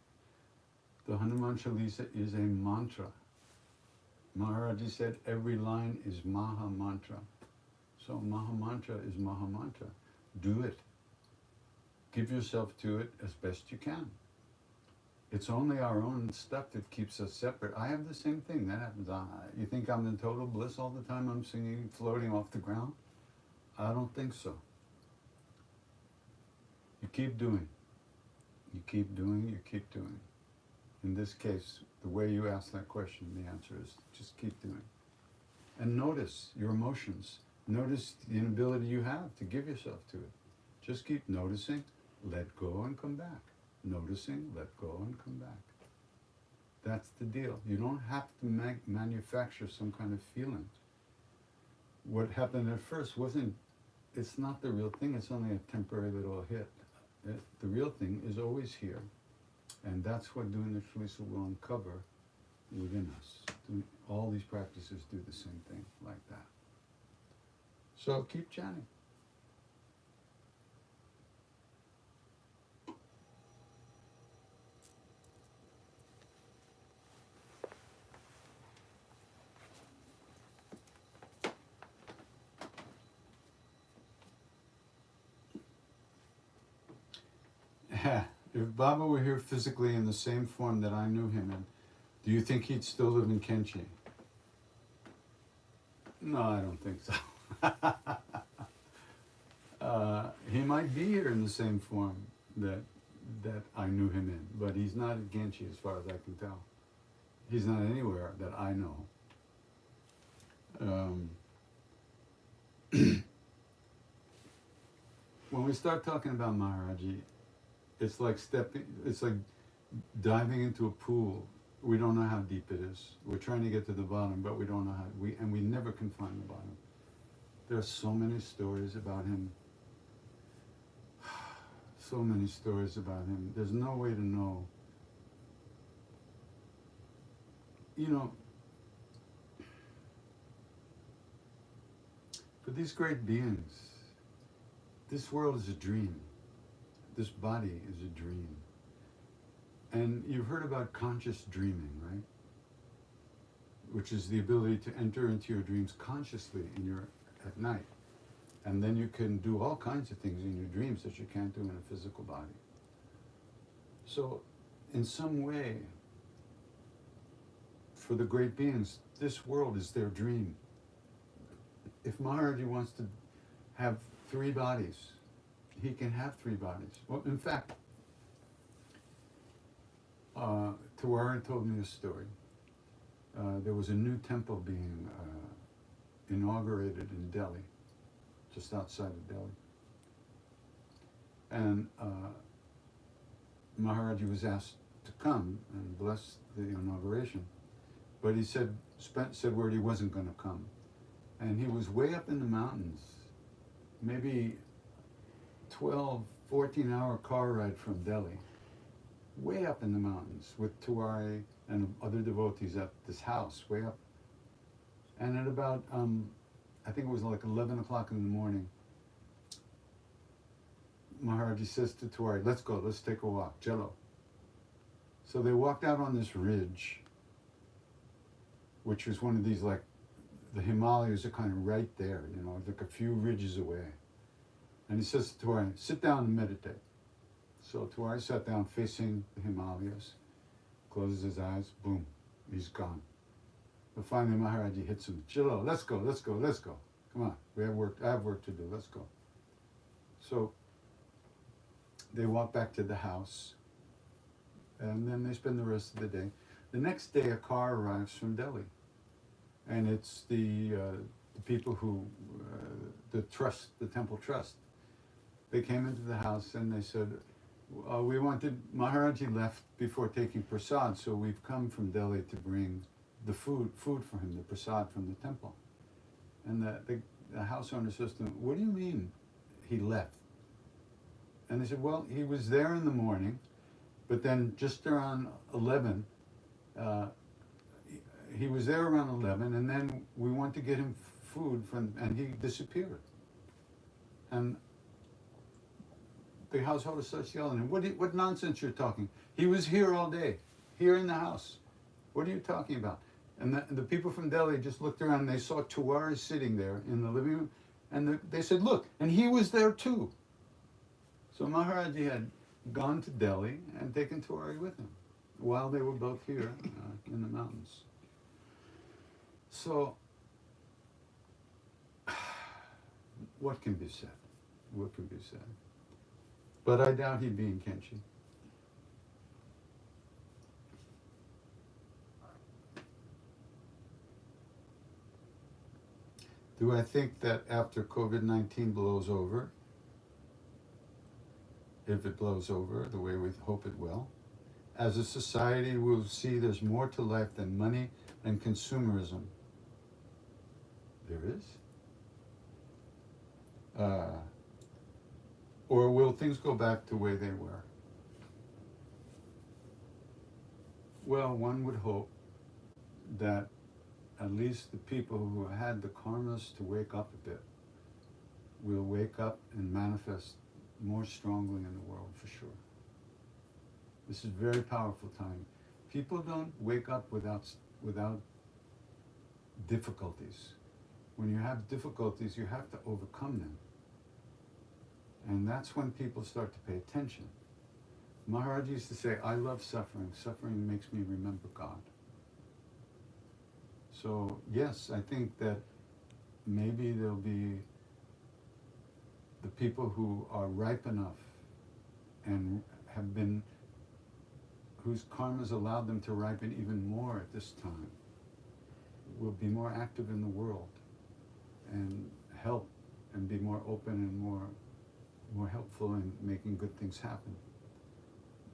The Hanuman Chalisa is a mantra. Maharaji said every line is Maha Mantra. So Maha Mantra is Maha Mantra. Do it. Give yourself to it as best you can. It's only our own stuff that keeps us separate. I have the same thing. That happens. You think I'm in total bliss all the time? I'm singing, floating off the ground? I don't think so. You keep doing. You keep doing, you keep doing. In this case, the way you ask that question, the answer is just keep doing. And notice your emotions. Notice the inability you have to give yourself to it. Just keep noticing, let go and come back. Noticing, let go and come back. That's the deal. You don't have to manufacture some kind of feeling. What happened at first it's not the real thing, it's only a temporary little hit. The real thing is always here. And that's what doing the Chalisa will uncover within us. all these practices do the same thing like that. So keep chanting. If Baba were here physically in the same form that I knew him in, do you think he'd still live in Kenchi? No, I don't think so. He might be here in the same form that I knew him in, but he's not in Kenchi as far as I can tell. He's not anywhere that I know. When we start talking about Maharaji, it's like diving into a pool. We don't know how deep it is. We're trying to get to the bottom, but we don't know how. We never can find the bottom. There are so many stories about him. So many stories about him. There's no way to know. You know, for these great beings, this world is a dream. This body is a dream. And you've heard about conscious dreaming, right? Which is the ability to enter into your dreams consciously at night. And then you can do all kinds of things in your dreams that you can't do in a physical body. So, in some way, for the great beings, this world is their dream. If Maharaji wants to have 3 bodies, he can have 3 bodies. Well, in fact, Tawari told me a story. There was a new temple being inaugurated in Delhi, just outside of Delhi. And Maharaji was asked to come and bless the inauguration, but he said word he wasn't going to come. And he was way up in the mountains, maybe 12, 14-hour car ride from Delhi, way up in the mountains with Tawari and other devotees at this house, way up. And at about, I think it was like 11 o'clock in the morning, Maharaji says to Tawari, let's go, let's take a walk, Jello. So they walked out on this ridge, which was one of these, like, the Himalayas are kind of right there, you know, like a few ridges away. And he says to Tawari, sit down and meditate. So Tawari sat down facing the Himalayas, closes his eyes, boom, he's gone. But finally Maharaji hits him, Jello, let's go, let's go, let's go. Come on, I have work to do, let's go. So they walk back to the house, and then they spend the rest of the day. The next day a car arrives from Delhi, and it's the people who, the temple trust. They came into the house and they said, Maharaji left before taking prasad, so we've come from Delhi to bring the food for him, the prasad from the temple. And the house owner says to them, what do you mean he left? And they said, well, he was there in the morning, but then just around 11, he was there around 11, and then we went to get him food and he disappeared. And the householder starts yelling at him, what nonsense you're talking? He was here all day, here in the house. What are you talking about? And the people from Delhi just looked around and they saw Tawari sitting there in the living room, and they said, look, and he was there too. So Maharaji had gone to Delhi and taken Tawari with him while they were both here in the mountains. So, what can be said? What can be said? But I doubt he'd be in Kenchi. Do I think that after COVID-19 blows over, if it blows over the way we hope it will, as a society we'll see there's more to life than money and consumerism? There is. Or will things go back to the way they were? Well, one would hope that at least the people who had the karmas to wake up a bit will wake up and manifest more strongly in the world for sure. This is a very powerful time. People don't wake up without difficulties. When you have difficulties, you have to overcome them. And that's when people start to pay attention. Maharaj used to say, I love suffering. Suffering makes me remember God. So yes, I think that maybe there'll be the people who are ripe enough and have been, whose karmas allowed them to ripen even more at this time, will be more active in the world and help and be more open and more helpful in making good things happen.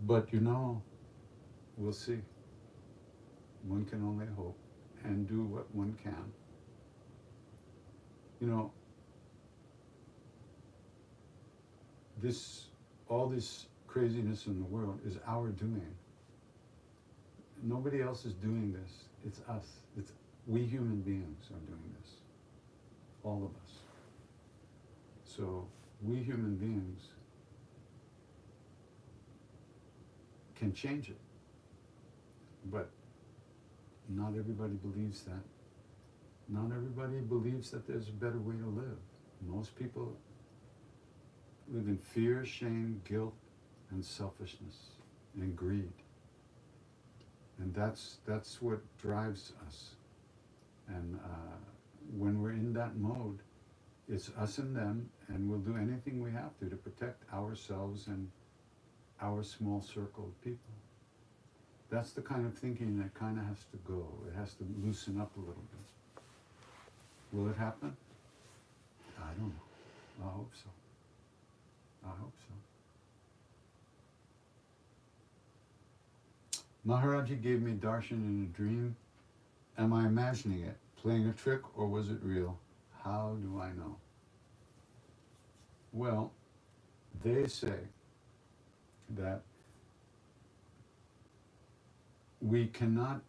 But we'll see. One can only hope and do what one can. All this craziness in the world is our doing. Nobody else is doing this. It's us. We human beings are doing this. All of us. So we human beings can change it. But not everybody believes that. Not everybody believes that there's a better way to live. Most people live in fear, shame, guilt, and selfishness, and greed. And that's what drives us. And when we're in that mode, it's us and them, and we'll do anything we have to protect ourselves and our small circle of people. That's the kind of thinking that kind of has to go. It has to loosen up a little bit. Will it happen? I don't know. I hope so. I hope so. Maharaji gave me darshan in a dream. Am I imagining it, playing a trick, or was it real? How do I know? Well, they say that we cannot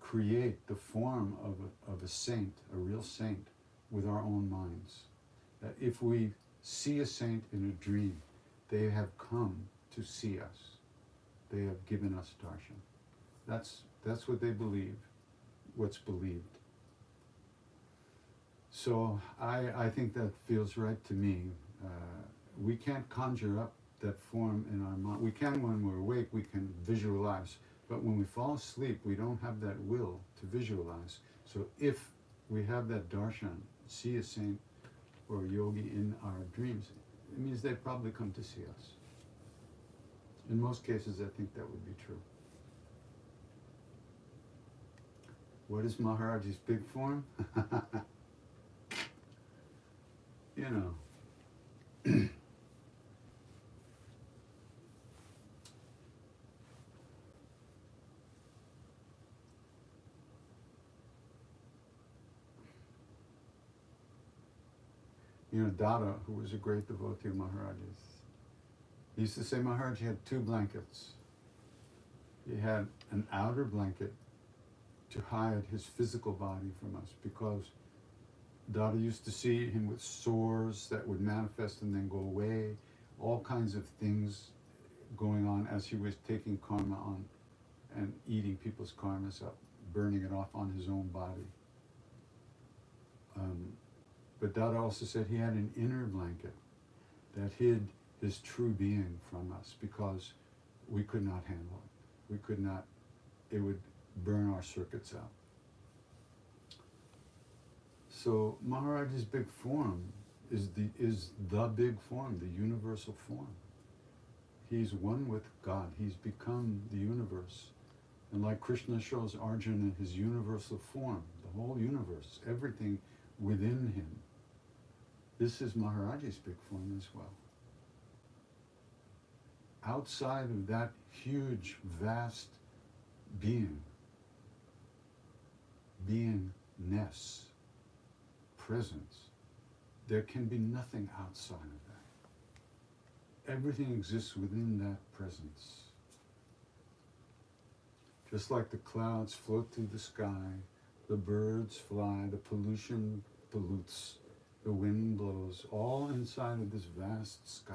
create the form of a saint, a real saint, with our own minds. That if we see a saint in a dream, they have come to see us. They have given us darshan. That's what they believe, what's believed. So I think that feels right to me. We can't conjure up that form in our mind. We can when we're awake, we can visualize. But when we fall asleep, we don't have that will to visualize. So if we have that darshan, see a saint or a yogi in our dreams, it means they've probably come to see us. In most cases, I think that would be true. What is Maharaji's big form? Dada, who was a great devotee of Maharaji's, he used to say Maharaji had two blankets. He had an outer blanket to hide his physical body from us, because Dada used to see him with sores that would manifest and then go away, all kinds of things going on as he was taking karma on and eating people's karmas up, burning it off on his own body. But Dada also said he had an inner blanket that hid his true being from us, because we could not handle it. We could not, it would burn our circuits out. So Maharaji's big form is the big form, the universal form. He's one with God. He's become the universe. And like Krishna shows Arjuna in his universal form, the whole universe, everything within him. This is Maharaji's big form as well. Outside of that huge, vast beingness, presence, there can be nothing outside of that. Everything exists within that presence. Just like the clouds float through the sky, the birds fly, the pollution pollutes, the wind blows, all inside of this vast sky.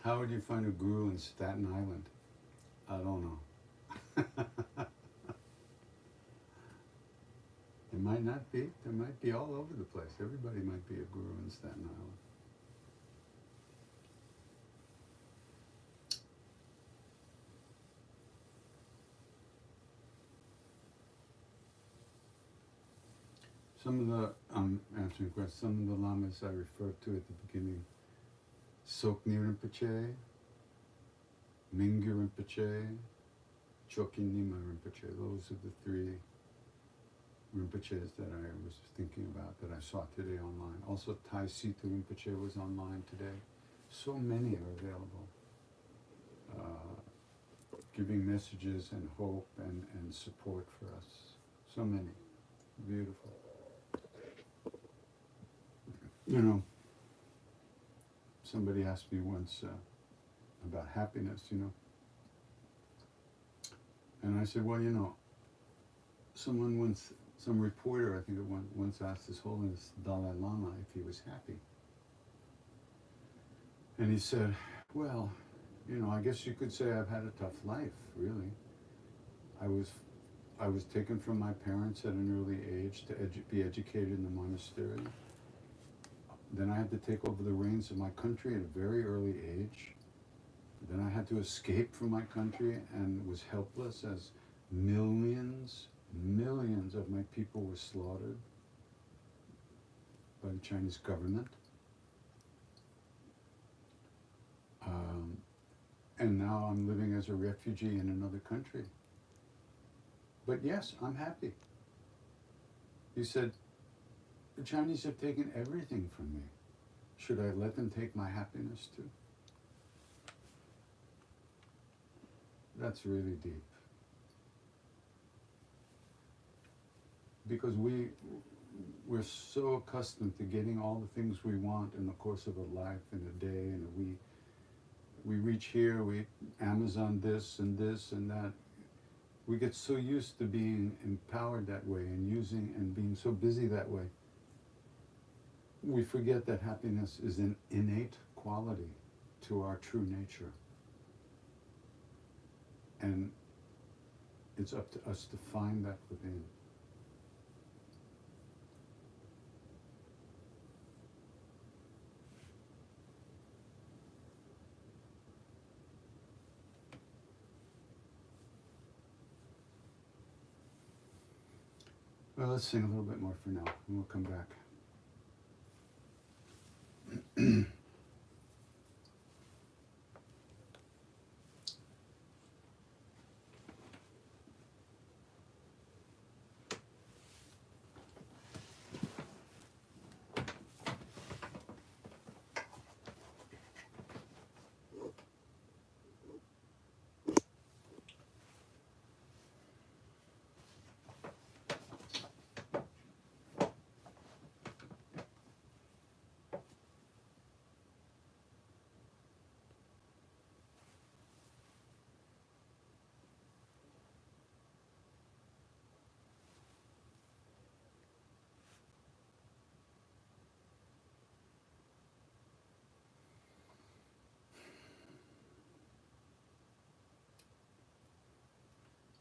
How would you find a guru in Staten Island? I don't know. There might not be. There might be all over the place. Everybody might be a guru in Staten Island. Some of the, answering questions, some of the lamas I referred to at the beginning, Sokni Rinpoche, Mingyur Rinpoche, Chokin Nima Rinpoche, those are the three Rinpoches that I was thinking about that I saw today online. Also Tai Situ Rinpoche was online today. So many are available, giving messages and hope and support for us. So many. Beautiful. You know, somebody asked me once about happiness, you know. And I said, well, you know, someone once, some reporter, I think it once asked His Holiness Dalai Lama if he was happy. And he said, well, you know, I guess you could say I've had a tough life, really. I was taken from my parents at an early age to be educated in the monastery. Then I had to take over the reins of my country at a very early age. Then I had to escape from my country and was helpless as millions of my people were slaughtered by the Chinese government. And now I'm living as a refugee in another country. But yes, I'm happy. He said, the Chinese have taken everything from me. Should I let them take my happiness too? That's really deep. Because we're so accustomed to getting all the things we want in the course of a life, in a day, in a week. We reach here, we Amazon this and that. We get so used to being empowered that way and using and being so busy that way. We forget that happiness is an innate quality to our true nature. And it's up to us to find that within. Well, let's sing a little bit more for now, and we'll come back.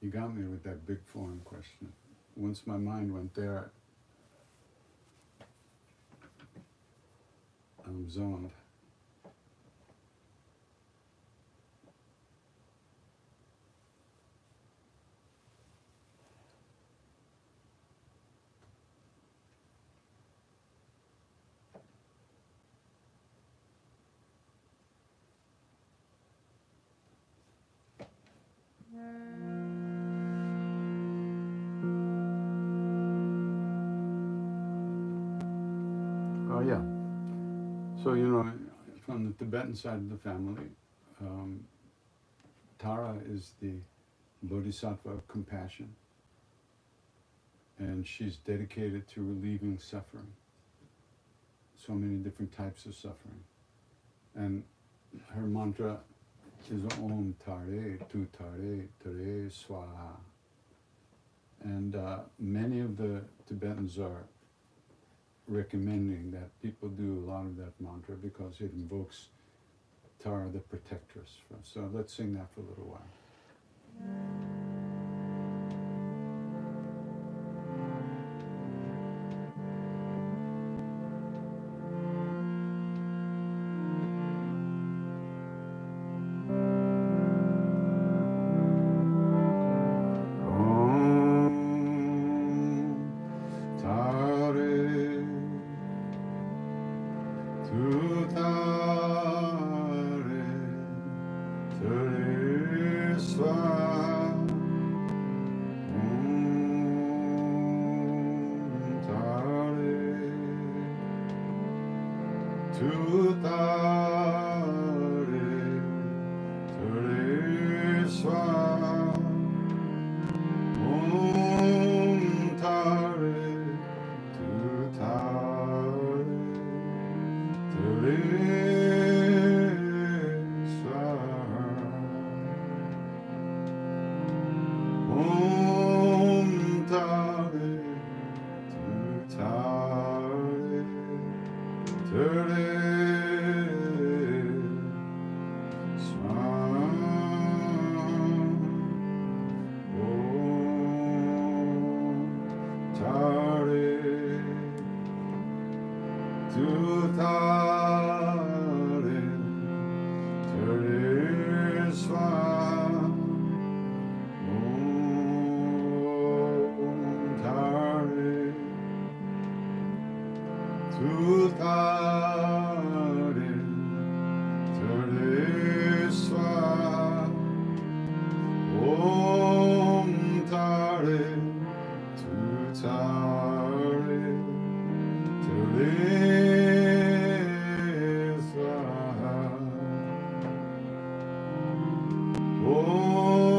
You got me with that big foreign question. Once my mind went there, I'm zoned. Oh yeah. So from the Tibetan side of the family, Tara is the bodhisattva of compassion, and she's dedicated to relieving suffering. So many different types of suffering, and her mantra is Om Tare Tu Tare Tare Swaha. And many of the Tibetans are recommending that people do a lot of that mantra because it invokes Tara, the protectress. So let's sing that for a little while. Oh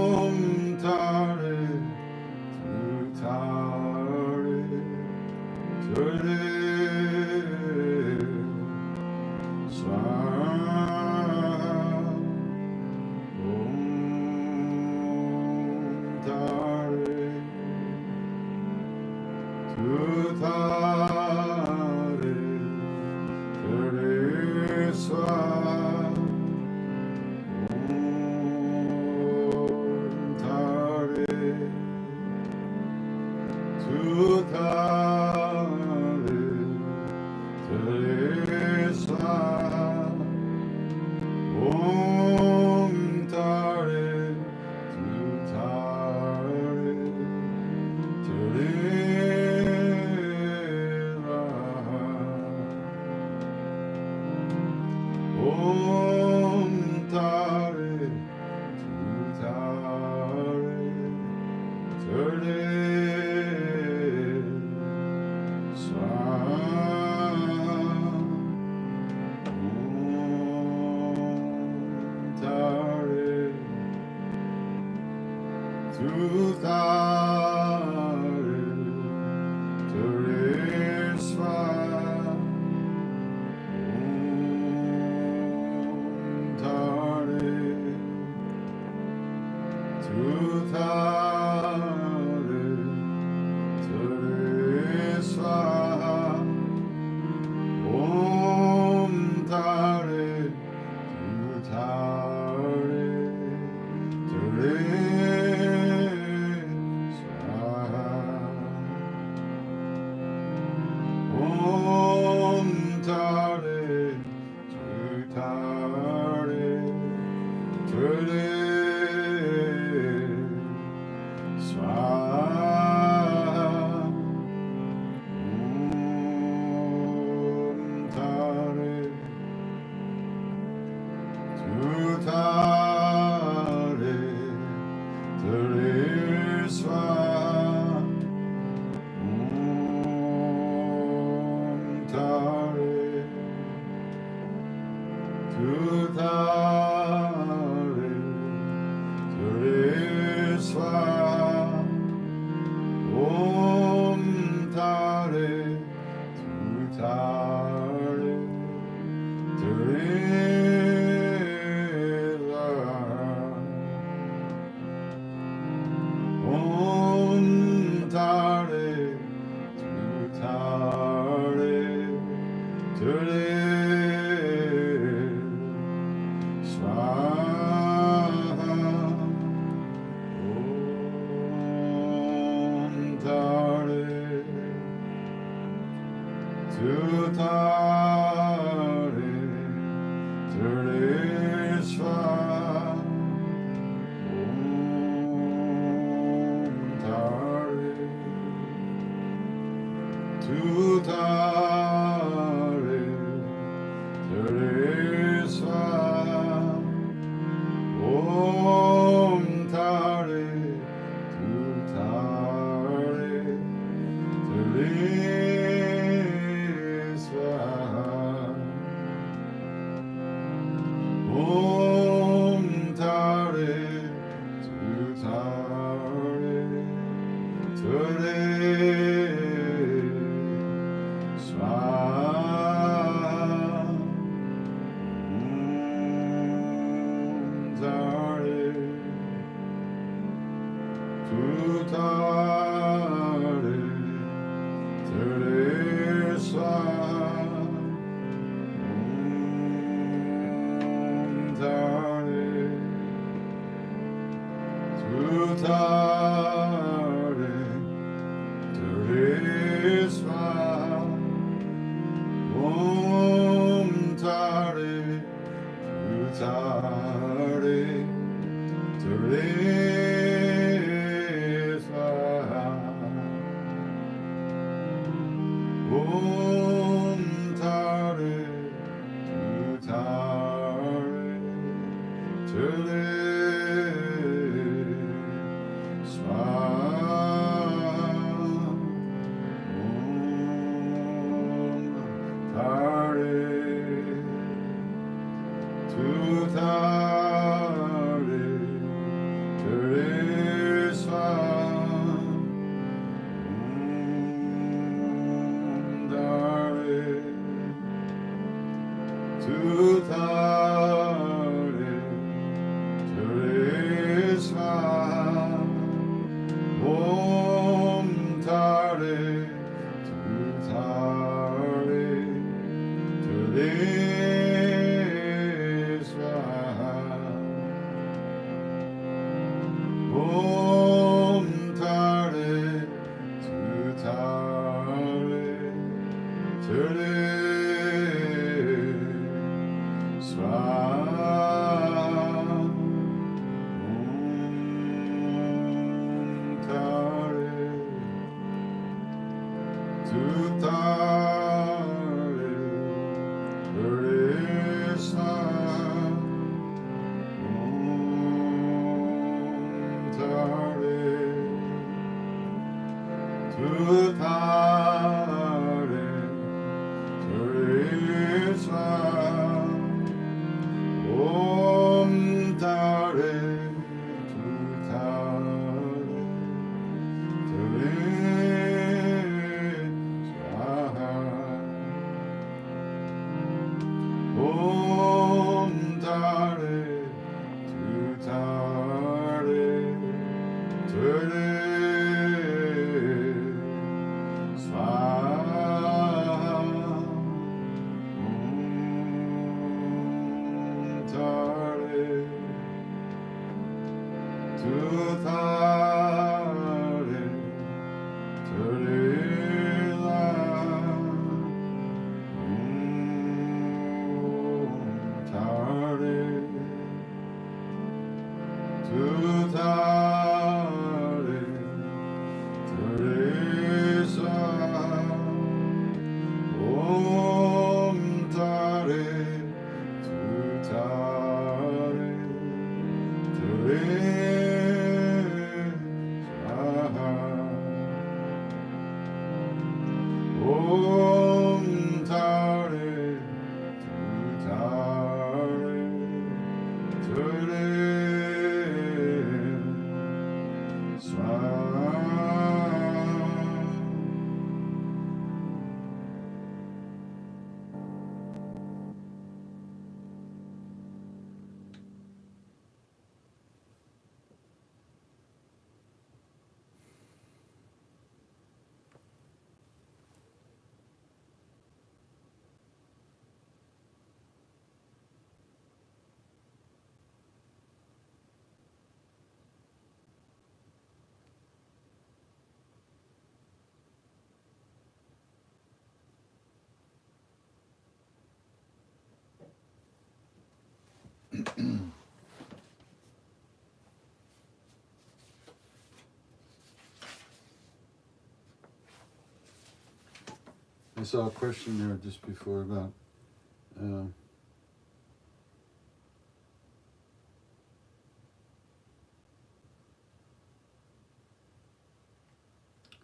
I saw a question there just before about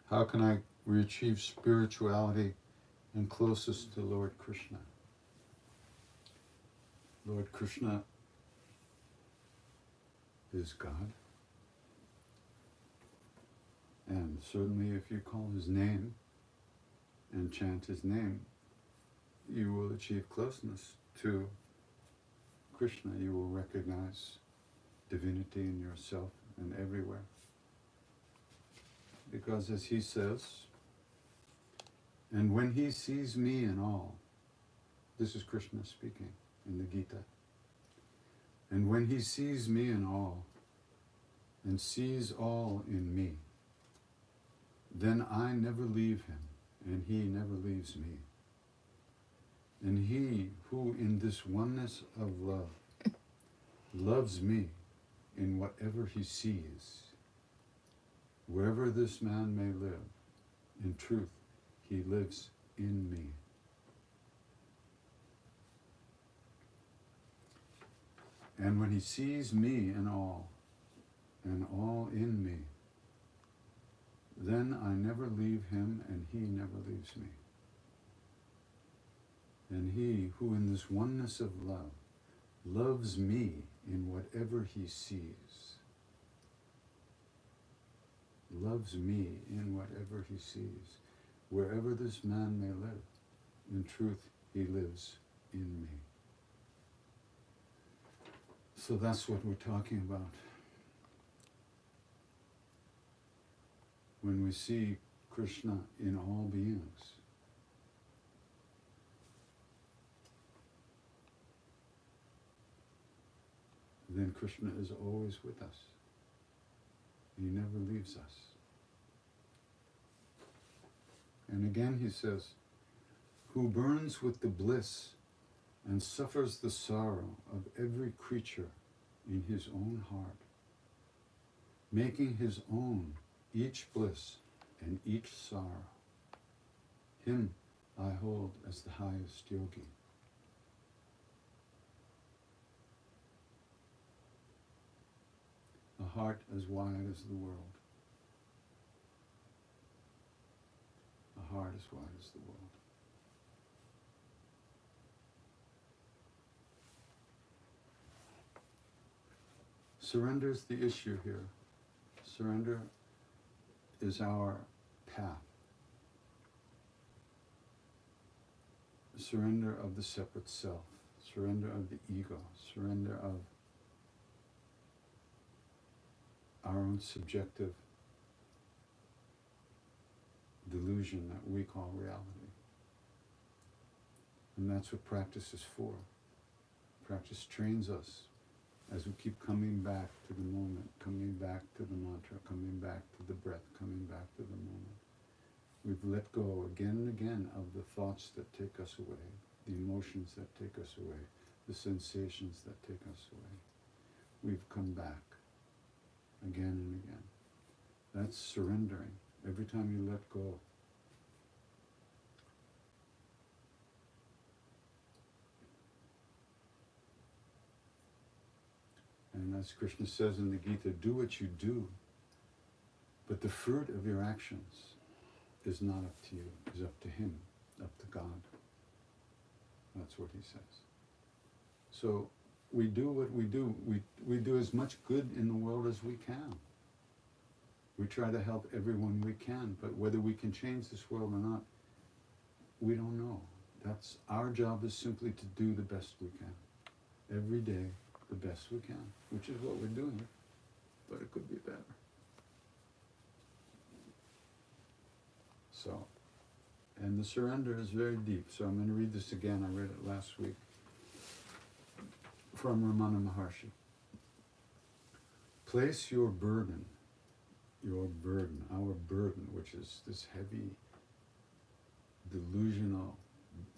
how can we achieve spirituality and closest to Lord Krishna? Lord Krishna is God. And certainly if you call his name and chant his name, you will achieve closeness to Krishna. You will recognize divinity in yourself and everywhere. Because as he says, and when he sees me in all, this is Krishna speaking in the Gita, and when he sees me in all, and sees all in me, then I never leave him, and he never leaves me. And he who in this oneness of love loves me in whatever he sees, wherever this man may live, in truth, he lives in me. And when he sees me in all, and all in me, then I never leave him, and he never leaves me. And he who in this oneness of love loves me in whatever he sees, loves me in whatever he sees, wherever this man may live, in truth, he lives in me. So that's what we're talking about. When we see Krishna in all beings, then Krishna is always with us. He never leaves us. And again he says, who burns with the bliss and suffers the sorrow of every creature in his own heart, making his own each bliss and each sorrow. Him I hold as the highest yogi. A heart as wide as the world. A heart as wide as the world. Surrender is the issue here. Surrender is our path. Surrender of the separate self. Surrender of the ego. Surrender of our own subjective delusion that we call reality. And that's what practice is for. Practice trains us as we keep coming back to the moment, coming back to the mantra, coming back to the breath, coming back to the moment. We've let go again and again of the thoughts that take us away, the emotions that take us away, the sensations that take us away. We've come back again and again. That's surrendering. Every time you let go. And as Krishna says in the Gita, do what you do, but the fruit of your actions is not up to you, is up to Him, up to God. That's what he says. So we do what we do. We do as much good in the world as we can. We try to help everyone we can, but whether we can change this world or not, we don't know. That's our job, is simply to do the best we can. Every day, the best we can, which is what we're doing, but it could be better. So, and the surrender is very deep. So I'm going to read this again. I read it last week from Ramana Maharshi. Place your burden, our burden, which is this heavy, delusional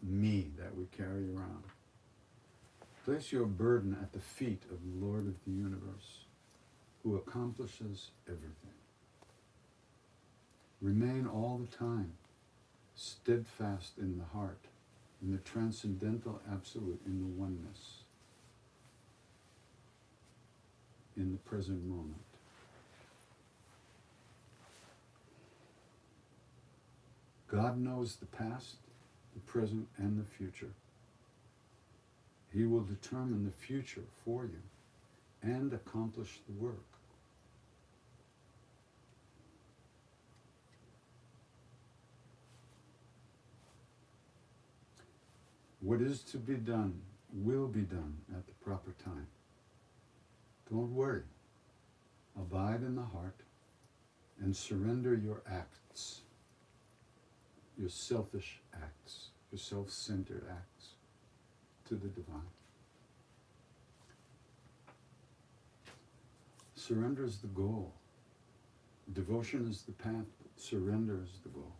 me that we carry around. Place your burden at the feet of the Lord of the universe, who accomplishes everything. Remain all the time steadfast in the heart, in the transcendental absolute, in the oneness, in the present moment. God knows the past, the present, and the future. He will determine the future for you and accomplish the work. What is to be done will be done at the proper time. Don't worry. Abide in the heart and surrender your acts, your selfish acts, your self-centered acts, to the divine. Surrender is the goal. Devotion is the path, but surrender is the goal.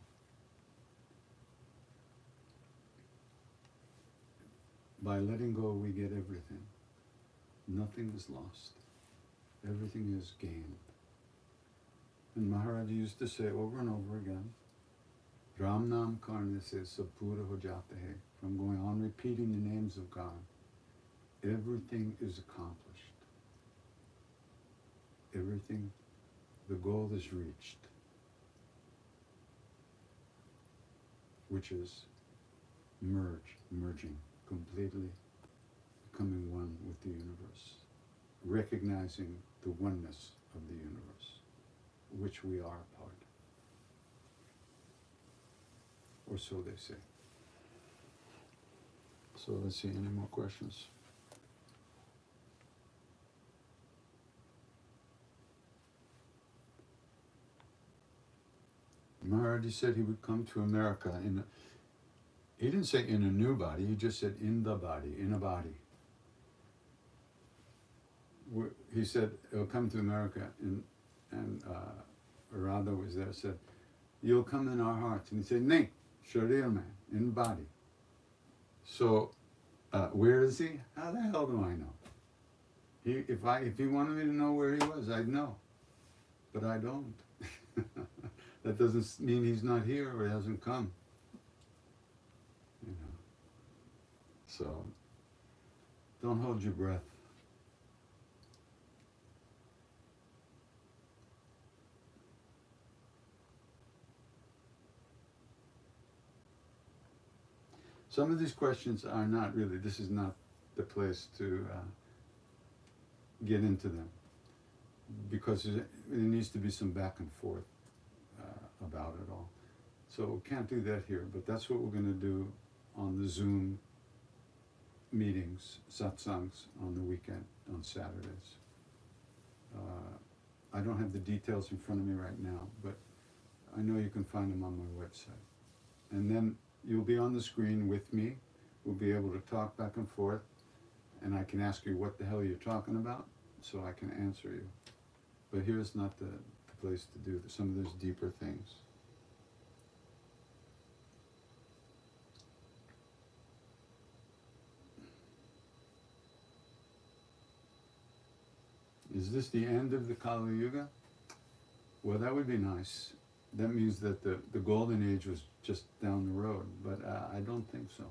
By letting go, we get everything. Nothing is lost. Everything is gained. And Maharaj used to say over and over again, Ram Nam Karne se sab pura ho jata hai. From going on repeating the names of God, everything is accomplished. Everything, the goal is reached, which is merging, completely becoming one with the universe, recognizing the oneness of the universe, which we are a part. Or so they say. So let's see, any more questions? Maharaj said he would come to America he didn't say in a new body, he just said in the body, in a body. He said he'll come to America, and Radha was there, said, you'll come in our hearts. And he said, nay, Sharir man, in body. So, where is he? How the hell do I know? If he wanted me to know where he was, I'd know. But I don't. That doesn't mean he's not here or he hasn't come. So don't hold your breath. Some of these questions are not really, this is not the place to get into them, because there needs to be some back and forth about it all. So we can't do that here, but that's what we're going to do on the Zoom meetings, satsangs on the weekend, on Saturdays. I don't have the details in front of me right now, but I know you can find them on my website. And then you'll be on the screen with me. We'll be able to talk back and forth, and I can ask you what the hell you're talking about, so I can answer you. But here's not the place to do some of those deeper things. Is this the end of the Kali Yuga? Well, that would be nice. That means that the golden age was just down the road, but I don't think so.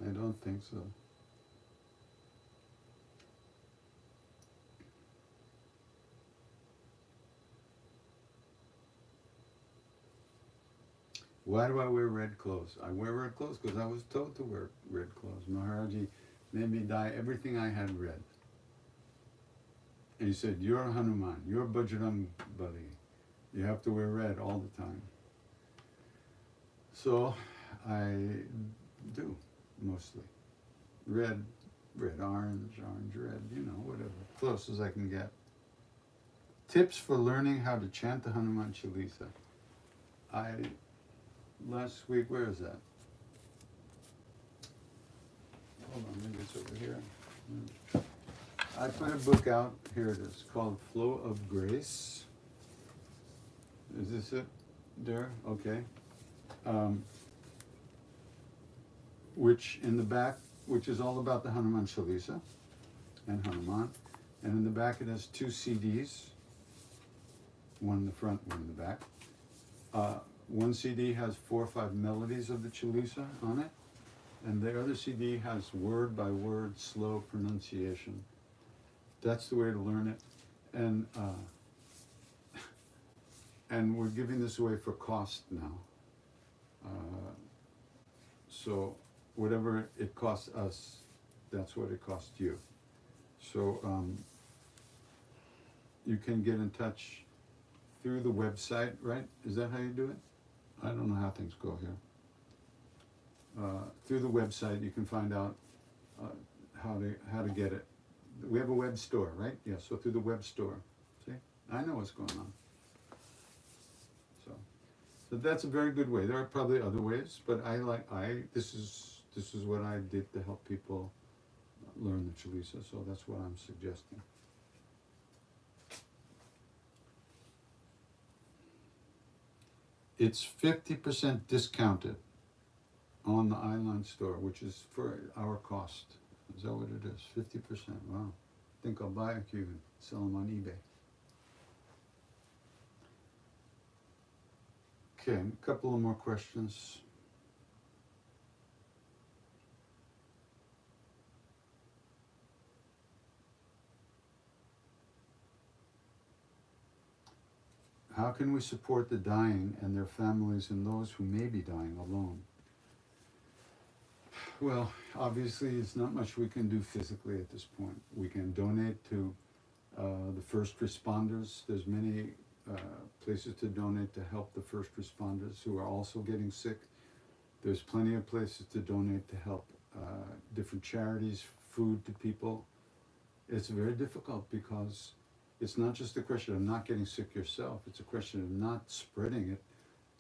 I don't think so. Why do I wear red clothes? I wear red clothes because I was told to wear red clothes. Maharaji made me dye everything I had red. And he said, you're Hanuman, you're Bajrang Bali. You have to wear red all the time. So I do, mostly. Red, orange, red, whatever. Close as I can get. Tips for learning how to chant the Hanuman Chalisa. Last week, where is that? Hold on, maybe it's over here. I put a book out, here it is, called Flow of Grace. Is this it there? Okay. Which in the back, which is all about the Hanuman Chalisa and Hanuman. And in the back it has 2 CDs, one in the front, one in the back. One CD has 4 or 5 melodies of the Chalisa on it, and the other CD has word by word slow pronunciation. That's the way to learn it. And we're giving this away for cost now. So whatever it costs us, that's what it costs you. So you can get in touch through the website, right? Is that how you do it? I don't know how things go here. Through the website, you can find out how to get it. We have a web store, right? Yeah, so through the web store. See? I know what's going on. So that's a very good way. There are probably other ways, but this is what I did to help people learn the Chalisa, so that's what I'm suggesting. It's 50% discounted on the iLine store, which is for our cost. Is that what it is? 50%. Wow. I think I'll buy a few and sell them on eBay. Okay, a couple of more questions. How can we support the dying and their families and those who may be dying alone? Well, obviously, it's not much we can do physically at this point. We can donate to the first responders. There's many places to donate to help the first responders who are also getting sick. There's plenty of places to donate to help different charities, food to people. It's very difficult because it's not just a question of not getting sick yourself. It's a question of not spreading it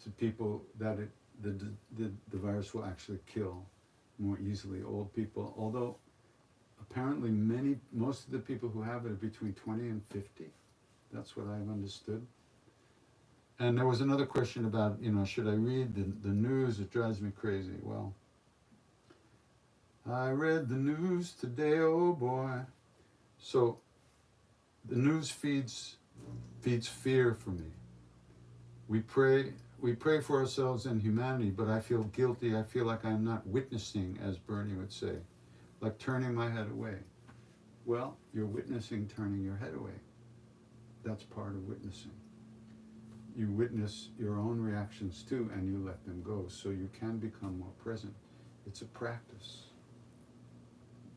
to people that the virus will actually kill more easily. Old people, although apparently most of the people who have it are between 20 and 50. That's what I've understood. And there was another question about, should I read the news? It drives me crazy. Well, I read the news today, oh boy. So the news feeds fear for me. We pray, we pray for ourselves and humanity, but I feel guilty. I feel like I'm not witnessing, as Bernie would say, like turning my head away. Well, you're witnessing turning your head away. That's part of witnessing. You witness your own reactions too, and you let them go, so you can become more present. It's a practice.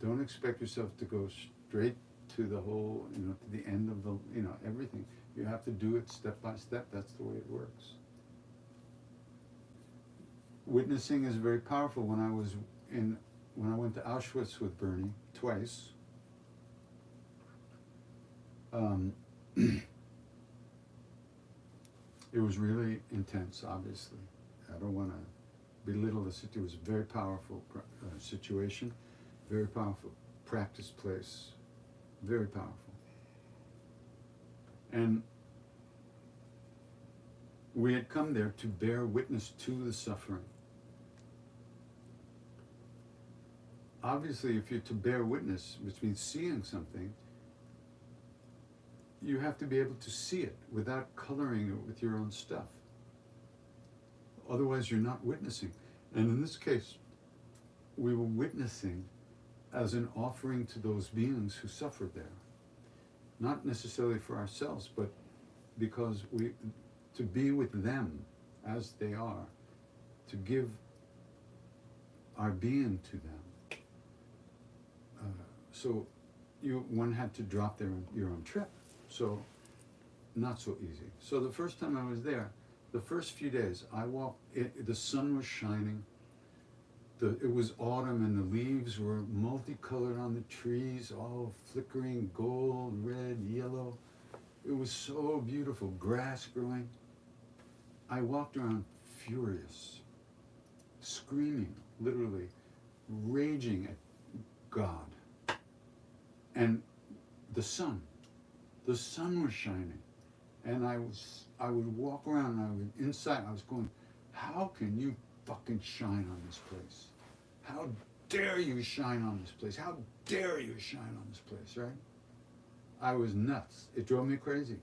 Don't expect yourself to go straight to the whole, to the end of the, everything. You have to do it step by step. That's the way it works. Witnessing is very powerful. When I went to Auschwitz with Bernie twice, it was really intense, obviously. I don't want to belittle the situation. It was a very powerful situation, very powerful practice place, very powerful. And we had come there to bear witness to the suffering. Obviously, if you're to bear witness, which means seeing something, you have to be able to see it without coloring it with your own stuff. Otherwise, you're not witnessing. And in this case, we were witnessing as an offering to those beings who suffered there. Not necessarily for ourselves, but because to be with them as they are, to give our being to them. So one had to drop your own trip. So not so easy. So the first time I was there, the first few days, I walked, the sun was shining, it was autumn and the leaves were multicolored on the trees, all flickering gold, red, yellow. It was so beautiful, grass growing. I walked around furious, screaming, literally, raging at God. And the sun was shining. And I would walk around and I was going, how can you fucking shine on this place? How dare you shine on this place? How dare you shine on this place, right? I was nuts. It drove me crazy.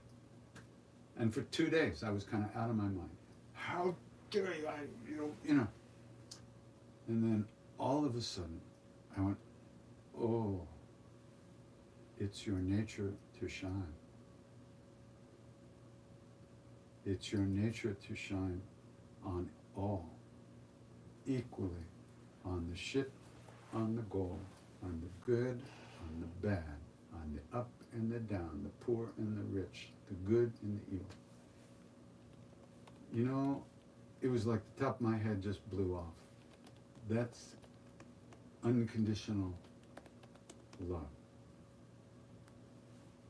And for 2 days, I was kind of out of my mind. How dare you, And then all of a sudden, I went, oh, it's your nature to shine. It's your nature to shine on all, equally, on the shit, on the goal, on the good, on the bad, on the up and the down, the poor and the rich, the good and the evil. It was like the top of my head just blew off. That's unconditional love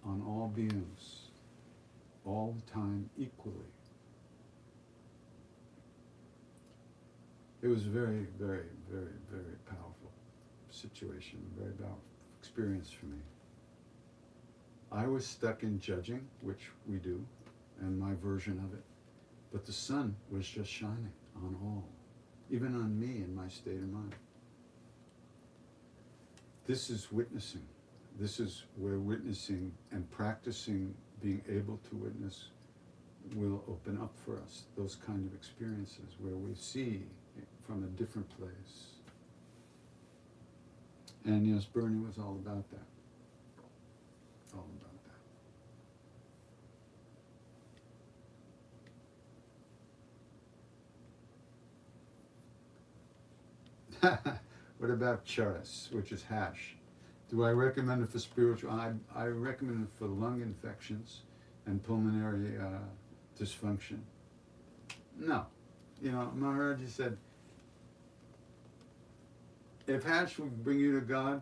on all beings, all the time, equally. It was very, very, very, very powerful situation, very powerful experience for me. I was stuck in judging, which we do, and my version of it, but the sun was just shining on all, even on me in my state of mind. This is witnessing. This is where witnessing and practicing being able to witness will open up for us, those kind of experiences where we see from a different place. And yes, Bernie was all about that. All about that. What about charas, which is hash? Do I recommend it for spiritual? I recommend it for lung infections and pulmonary dysfunction. No. Maharaji said, if hash would bring you to God,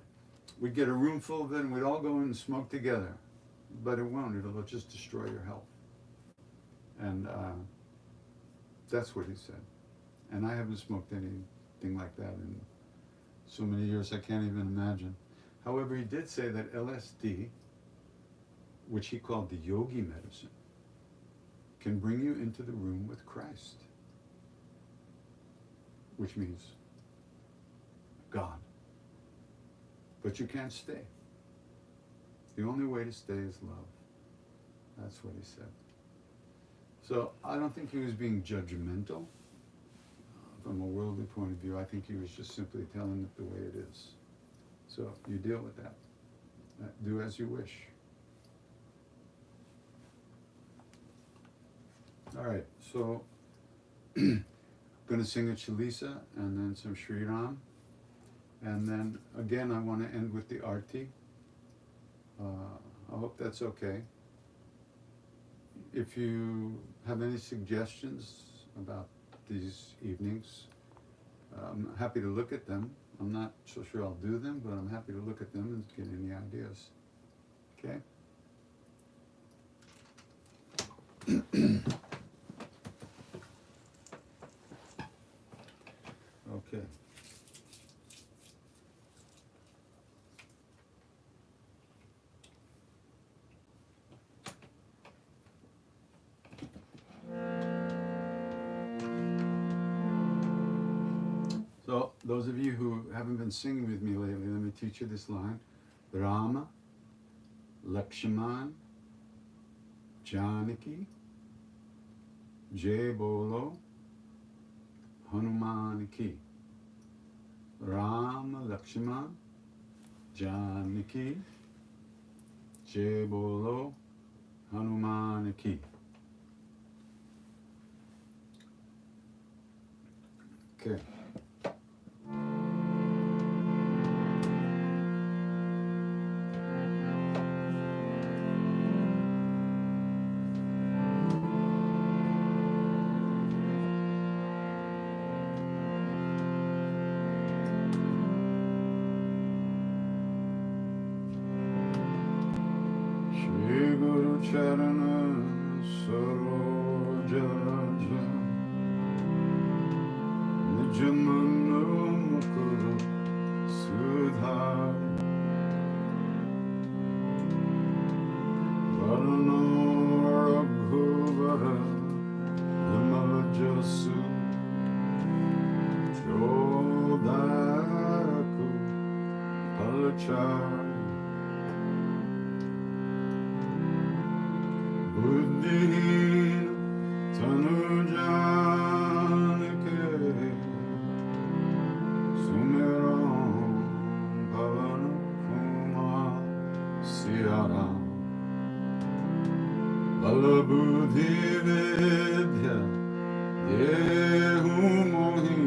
we'd get a room full of it and we'd all go in and smoke together. But it won't. It'll just destroy your health. And that's what he said. And I haven't smoked anything like that in so many years I can't even imagine. However, he did say that LSD, which he called the yogi medicine, can bring you into the room with Christ, which means God. But you can't stay. The only way to stay is love. That's what he said. So I don't think he was being judgmental from a worldly point of view. I think he was just simply telling it the way it is. So you deal with that. Do as you wish. All right, so going to sing a Chalisa and then some Sri Ram. And then again, I want to end with the Arti. I hope that's okay. If you have any suggestions about these evenings, I'm happy to look at them. I'm not so sure I'll do them, but I'm happy to look at them and get any ideas. Okay? Okay. So, those of you who haven't been singing with me lately, let me teach you this line. Rama, Lakshman, Janaki, Jai Bolo, Hanuman Ki. Rama, Lakshman, Janaki, Jai Bolo, Hanuman Ki. Okay. Charana Saroja Nijamanu Mukuru Sudha Varano Raghuvara Yamalajasu Jodharaku Palachar Buddhihin Tanujanike Sumiram Bhavana Kumar Siyaram Balabuddhi Vidya Yehu Mohi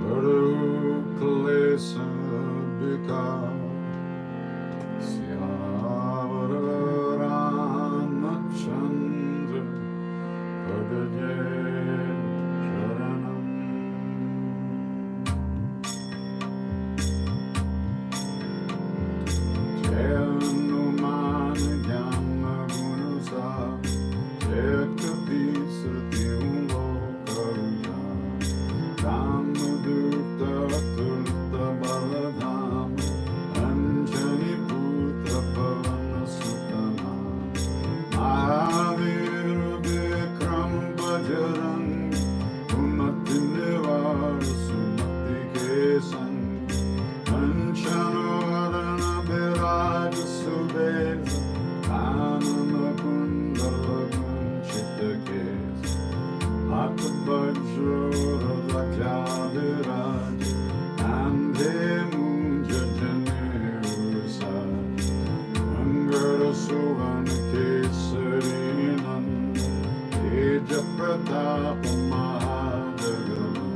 Varu Klesa Bikar Chandra Padaje Sharanam Jayanuman Gyana Gunusa Jayakapi Sati Umlokaruja Ramadutta Tulta Baladham Anjani Putra Pavana Sutana Mahavir Vikram Bajrang Unati Nivar Sumati Kesan Anchanavarana Viraj Subeza Kanana Kundala Kunchita Kes Akbajura Lakya Viraj Andhe Munja Janirusaj Angara Suvana Kesarinan Teja Pratapa Mahadagavan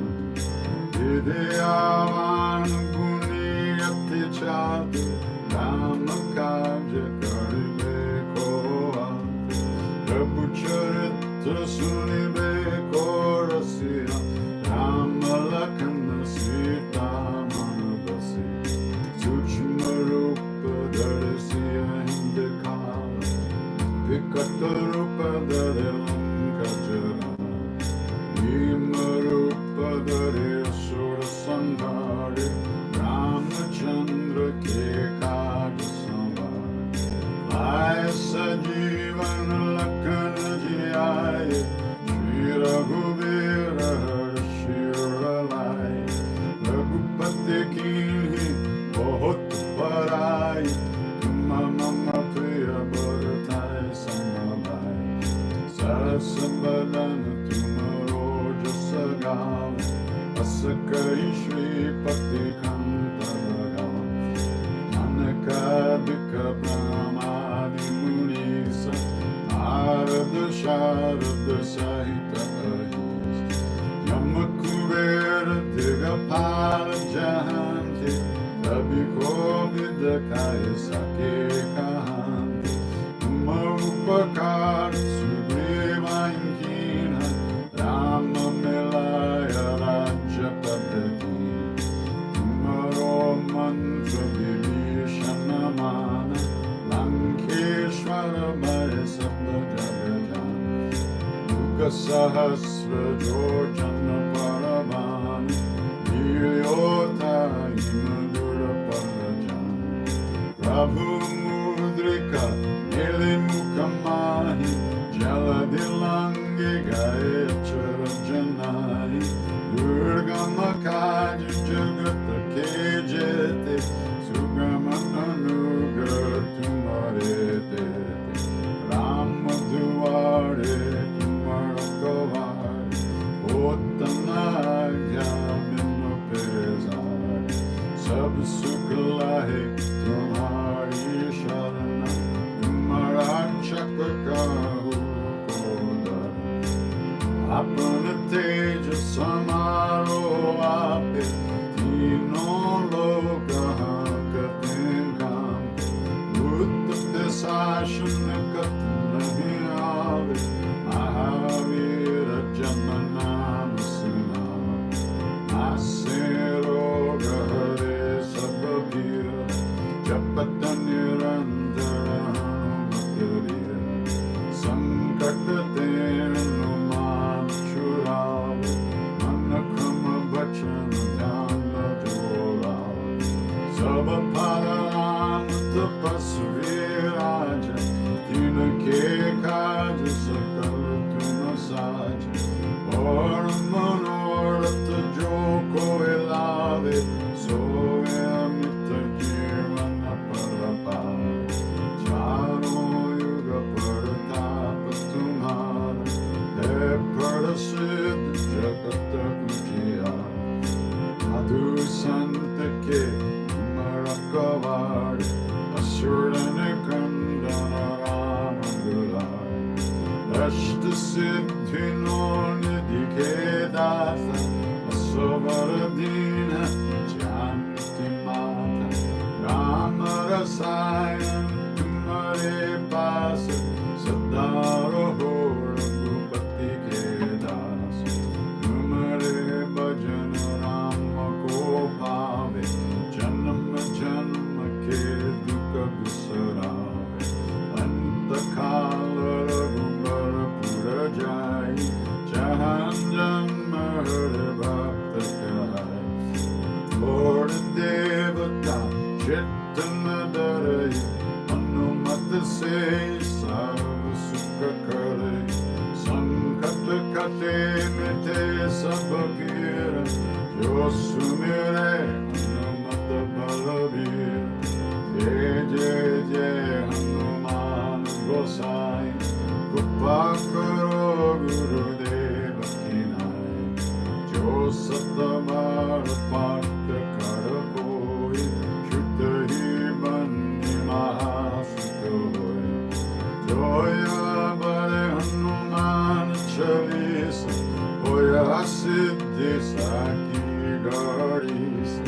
Vidyavan Guniyati Chati Ramakaja Karibe Koat Prabhu Charitra Sunibe Korasiya Ramalakana Sita Manabasi Sujma Rupa Darasiya Hindakala Vikata Rupa Darilanka Jara Nima Rupa Dari Asura Sandhari Ramachandra Kekaja Samvari Aya Sajivana Lakana Jiyaya Shri Raghuvira Shiralai Raghupati Kinhi Bahut Parai Mama Priya Bharatai Samabhai Sabadana tumaro jasagav Asakai Shri Pati Kanta Lagav Anakadika Brahmadi Munisa Narada Sharada Sahita Ahis Yamakuvera Digapala Jahanti Rabi Kovida Kaya Sake Kahanti Upakar Sugriva Inkina Rama Melaya Raja Padati Tumaro Mantra Vibhishanamana Lankeshwara Maya Sabhajagajan Yuga Sahasra Jojana Paravani Nilyota Imadura Palajan Prabhu Mudrika Mukamani Jaladilangi Gayachara Janani Durgamakaji Jagata Kejete Sugamananugatumare Ramaduare Tumarakovare Ottanagya Vinopezare Sab Sukalahe Tumari Sharana Chakakahu Koda Apana Teja Samaro Ape Tino Lokaha Katinkam Buddha Desashana Katanahi Ave Mahavira Jamanama Sina Nasero Gahare Sababhira Japatanirandara Sankakatenu Manchurava Manakama Bachana Dhamma Jorava Sabapadaram Tapasviraja Tinake Kaja Sakalatuna Saja Oramanorata Joko Elave Sovyamita Jirvana Parapara Charo Yuga Paratapa Tumhara He Parasiddha Jagata Kujiya Madhu Santake Marakavari Asurane Kandana Ramangulari Ashta Siddhino Nidike Dasa Asavaradina Chanti Mata Ramarasayam Tumare Pasa Sadaro Ragupati Kedas Tumare Bhajana Rama Gopave Janma Janma Ke Dukkha Visarave Antakala Raghumara Purajai Jahan Janma Hare Bhakta Kahai Lord Devata Chetanadarai Anumata Se Sarva Sukha Kare Sankata Kate Mete Sabhavira Yosumire Anumata Balavira Jai Jai Jai Hanuman Gosai Kupakaro Gurudeva Kinai Jo Satamara Parta Karakoi Shuddhi Bandi Mahasukoi Joya Bale Hanuman Chalisa Oya Siddhi Saki Garisa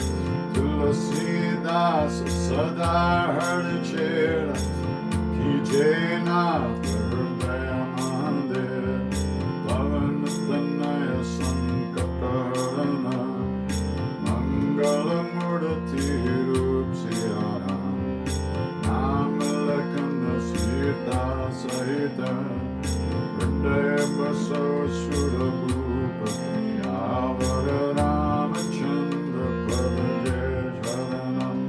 Tulasi Dasa Sada Hari Chera Kijena Hridaya Mandir Bhavantanaya Sankatarana Mangala Murti Rup Siyaram Namalakana Sita Sahita Hridaya Baso Surabupa Yavara Ramachandra Padaya Sharanam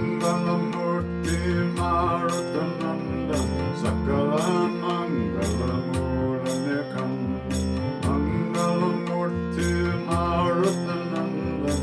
Mangalamurti Marutananda Sakala Mangala Muranikan Mangalamurti Marutananda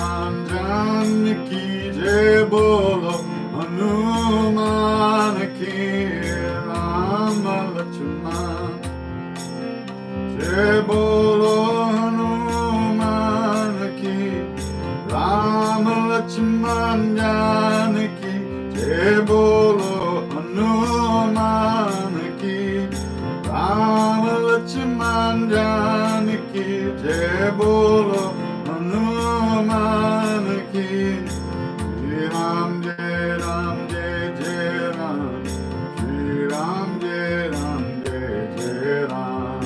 Lakshman Janaki Jai Bolo Hanuman Ki Rama Lakshman Jai Bolo Hanuman Ki Rama Lakshman Janaki Jai Bolo Hanuman Ki Rama Lakshman Janaki Jai Bolo Hanuman Ki Shri Ram Jai Ram Jai Jai Ram Shri Ram Jai Ram Jai Jai Ram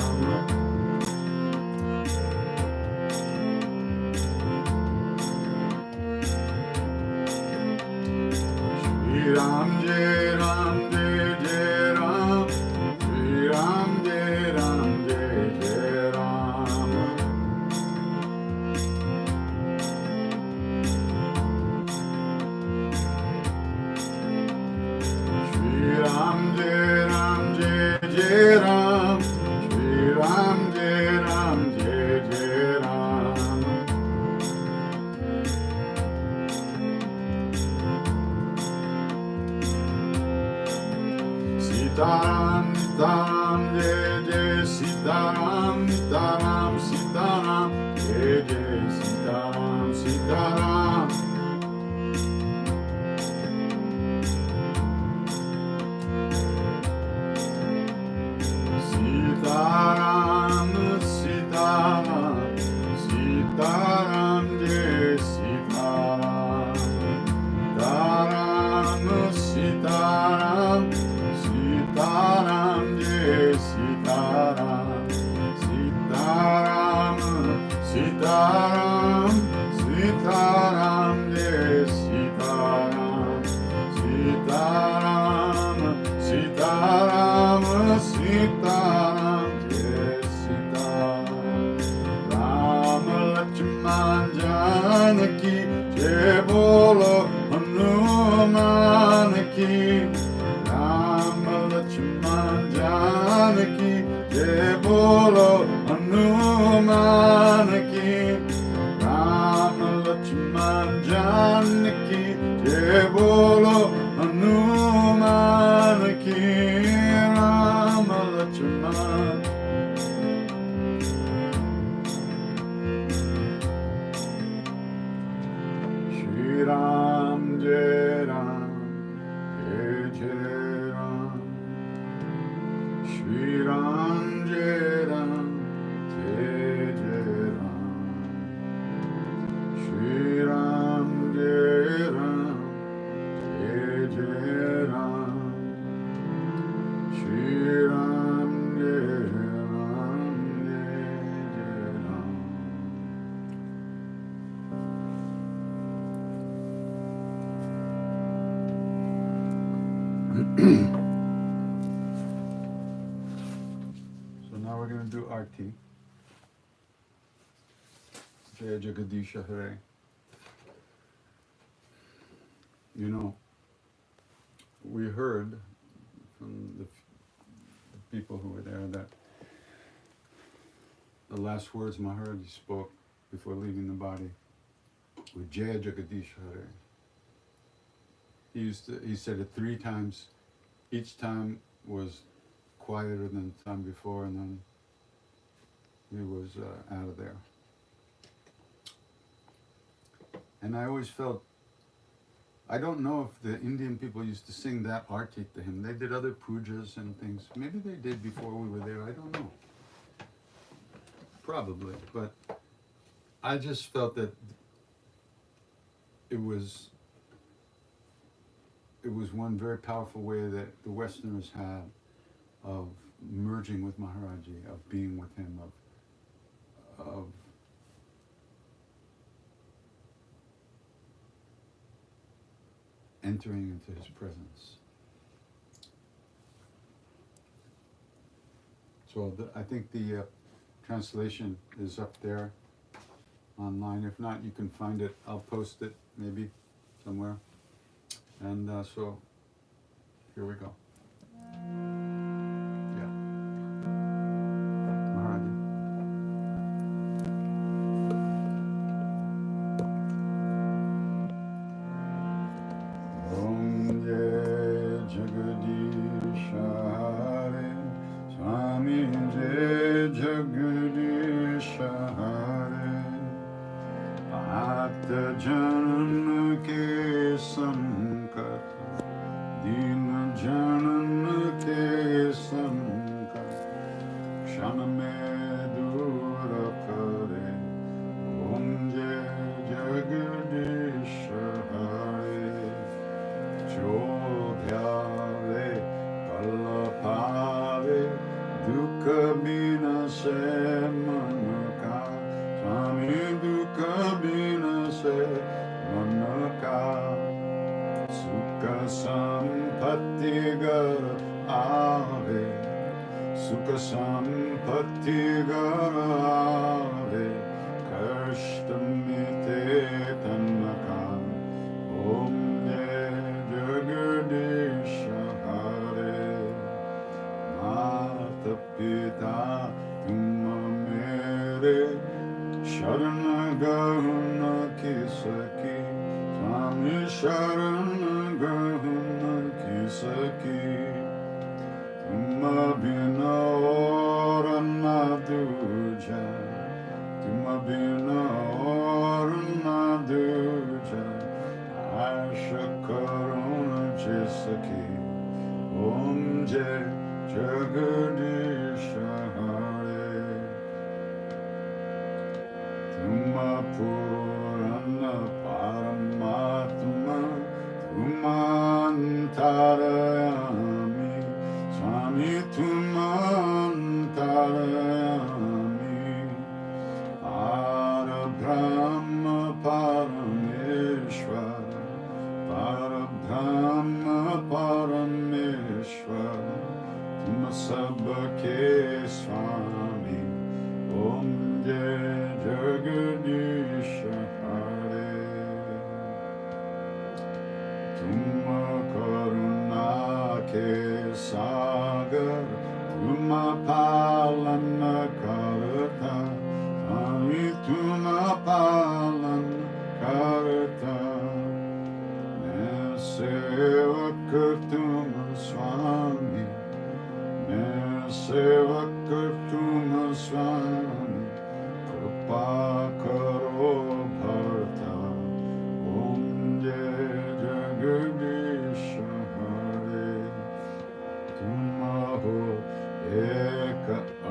Shri Ram Jai Ram Jai Jai Ram Shri Ram Jai Ram Jai Jai Ram Shri Ram Jai Ram Jai Jai Ram Shri Ram Jai Ram Jai Jai Ram Sitaram Sitaram Jai Jai Sitaram Sitaram Sitaram Jai Jai Sitaram Sitaram Sitaram Sitaram Sitaram Jai Sitaram Sitaram Sitaram Sitaram Jai Sitaram Sitaram Sitaram Sitaram Jai Sitaram Sitaram Sitaram Sitaram Jai Sitaram Rama Lakshman Janaki Jai Bolo Hanuman Ki Rama Lakshman Janaki Jai Bolo Hanuman Ki Rama Lakshman Janaki Jai Bolo Hanuman Ki Rama Lakshman Shri Ram Jai Ram Jai Jai Ram Shri Ram Jai Ram Jai Jai Ram Shri Ram Jai Ram Jai Jai Ram Shri Ram Jai Ram Jai Jai Ram So now we're going to do Arti. Jaya Jagadisha Hare. You know, we heard from the people who were there that the last words Maharaj spoke before leaving the body were Jaya Jagadisha Hare. He said it 3 times. Each time was quieter than the time before, and then he was out of there. And I always felt, I don't know if the Indian people used to sing that arti to him. They did other pujas and things. Maybe they did before we were there, I don't know. Probably, but I just felt that it was one very powerful way that the Westerners had of merging with Maharaji, of being with him, of entering into his presence. So I think the translation is up there online. If not, you can find it. I'll post it maybe somewhere. And so here we go. Yeah. Maharaji. Bhakta Janan ke sankat, Deen Janan ke sankat, Kshan mein dur kare, Om Jai Jagadish Hare. Jo dhyave kalpave, Dukha binase manaka, Swami Dukha binase manaka, Sukha sampatti gar ave, Sukha sampatti gar ave, Kashta mite tanaka, Om Jagadish Hare. Mata Pita tum mere Sharan Gahuna Kisaki, Swami Sharan Gahuna Kisaki, Tumma Bina Orana Duja, Tumma Bina Orana Duja, Asha Karuna Jisaki, Om Jai Jagadish Hare. Tumma Purana Paramatma, Tumantarayami, Swami Tumantarayami, Ara Brahma Parameshwara, Para Brahma Parameshwara, Tum Sabake Swami, Om Jai Jagadish Hare. Tum Karuna Ke Sagar, Tum Palana Karata, Swami Tum Palana Karata, Sevak tum Swami, Sevak tum Swami, Kripa karo bharta, Om Jai Jagadish Hare. Tum ho ek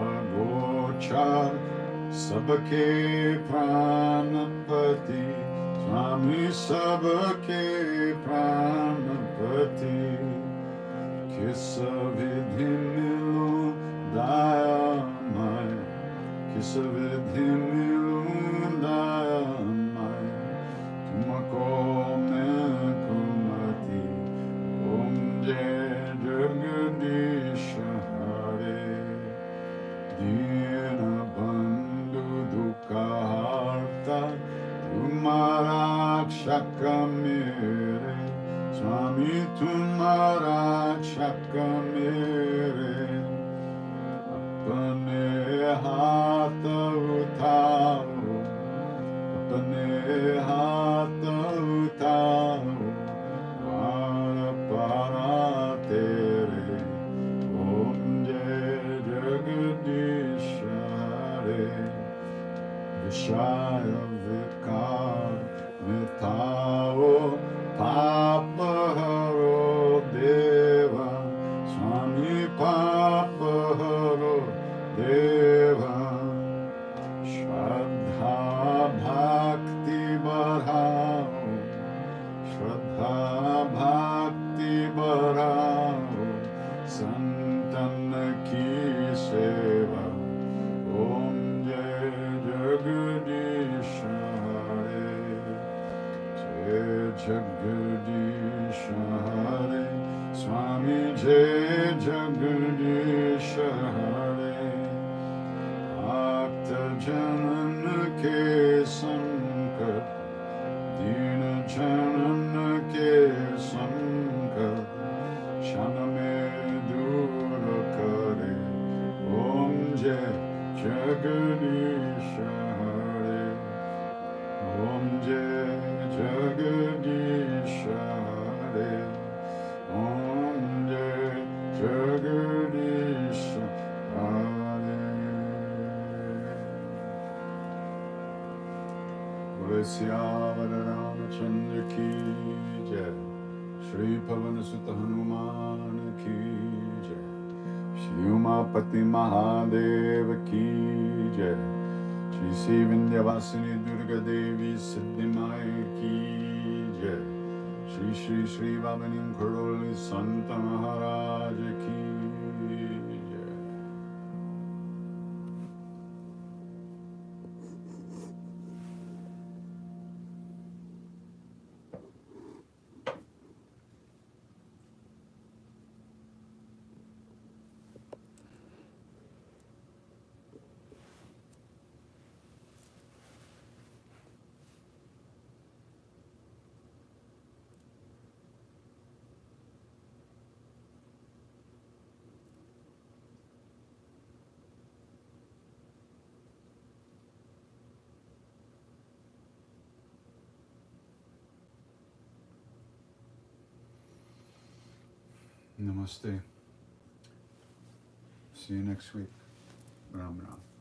agochar, sabke pranapati, Swami sabke pranapati, Kisa vidhi milu dayamaya, Kisa vidhi milu dayamaya, Tumako mein kumati, Om Jai Jagadish Hare. Dina bandhu dukha harta, Tumhara Kshaka mere, Swami Tumhara Kshaka mere, Apane hath uthao, Apane hath uthao, Para para tere, Om Jai Jagadish Hare. Vishaya Vikar Mitao Papaharo Deva, Swami Papaharo Deva, Shraddha Bhakti Barhao, Shraddha Bhakti Barhao, Santan Ki Seva, Om Jai Jagadish Hare. Jai Jagadish Hare, Swami Jai Jagadish Hare. Bhakta Janan ke sankat, Deen Janan ke sankat, Kshan mein dur kare, Om Jai Jagadish Hare. Om Jai Jagadish Hare. Om Jai Jagadish Hare. Bole Siyavara Ramachandra ki jai. Shri Pavan Sutta Hanuman ki jai. Shri Umapati Mahadeva ki jai. Shri Sri Vindhyavasini Durga Devi Siddhimai ki jai. Shri Shri Shri Bhavanim Karoli Santa Maharaj ki jai. Namaste. See you next week. Ram Ram.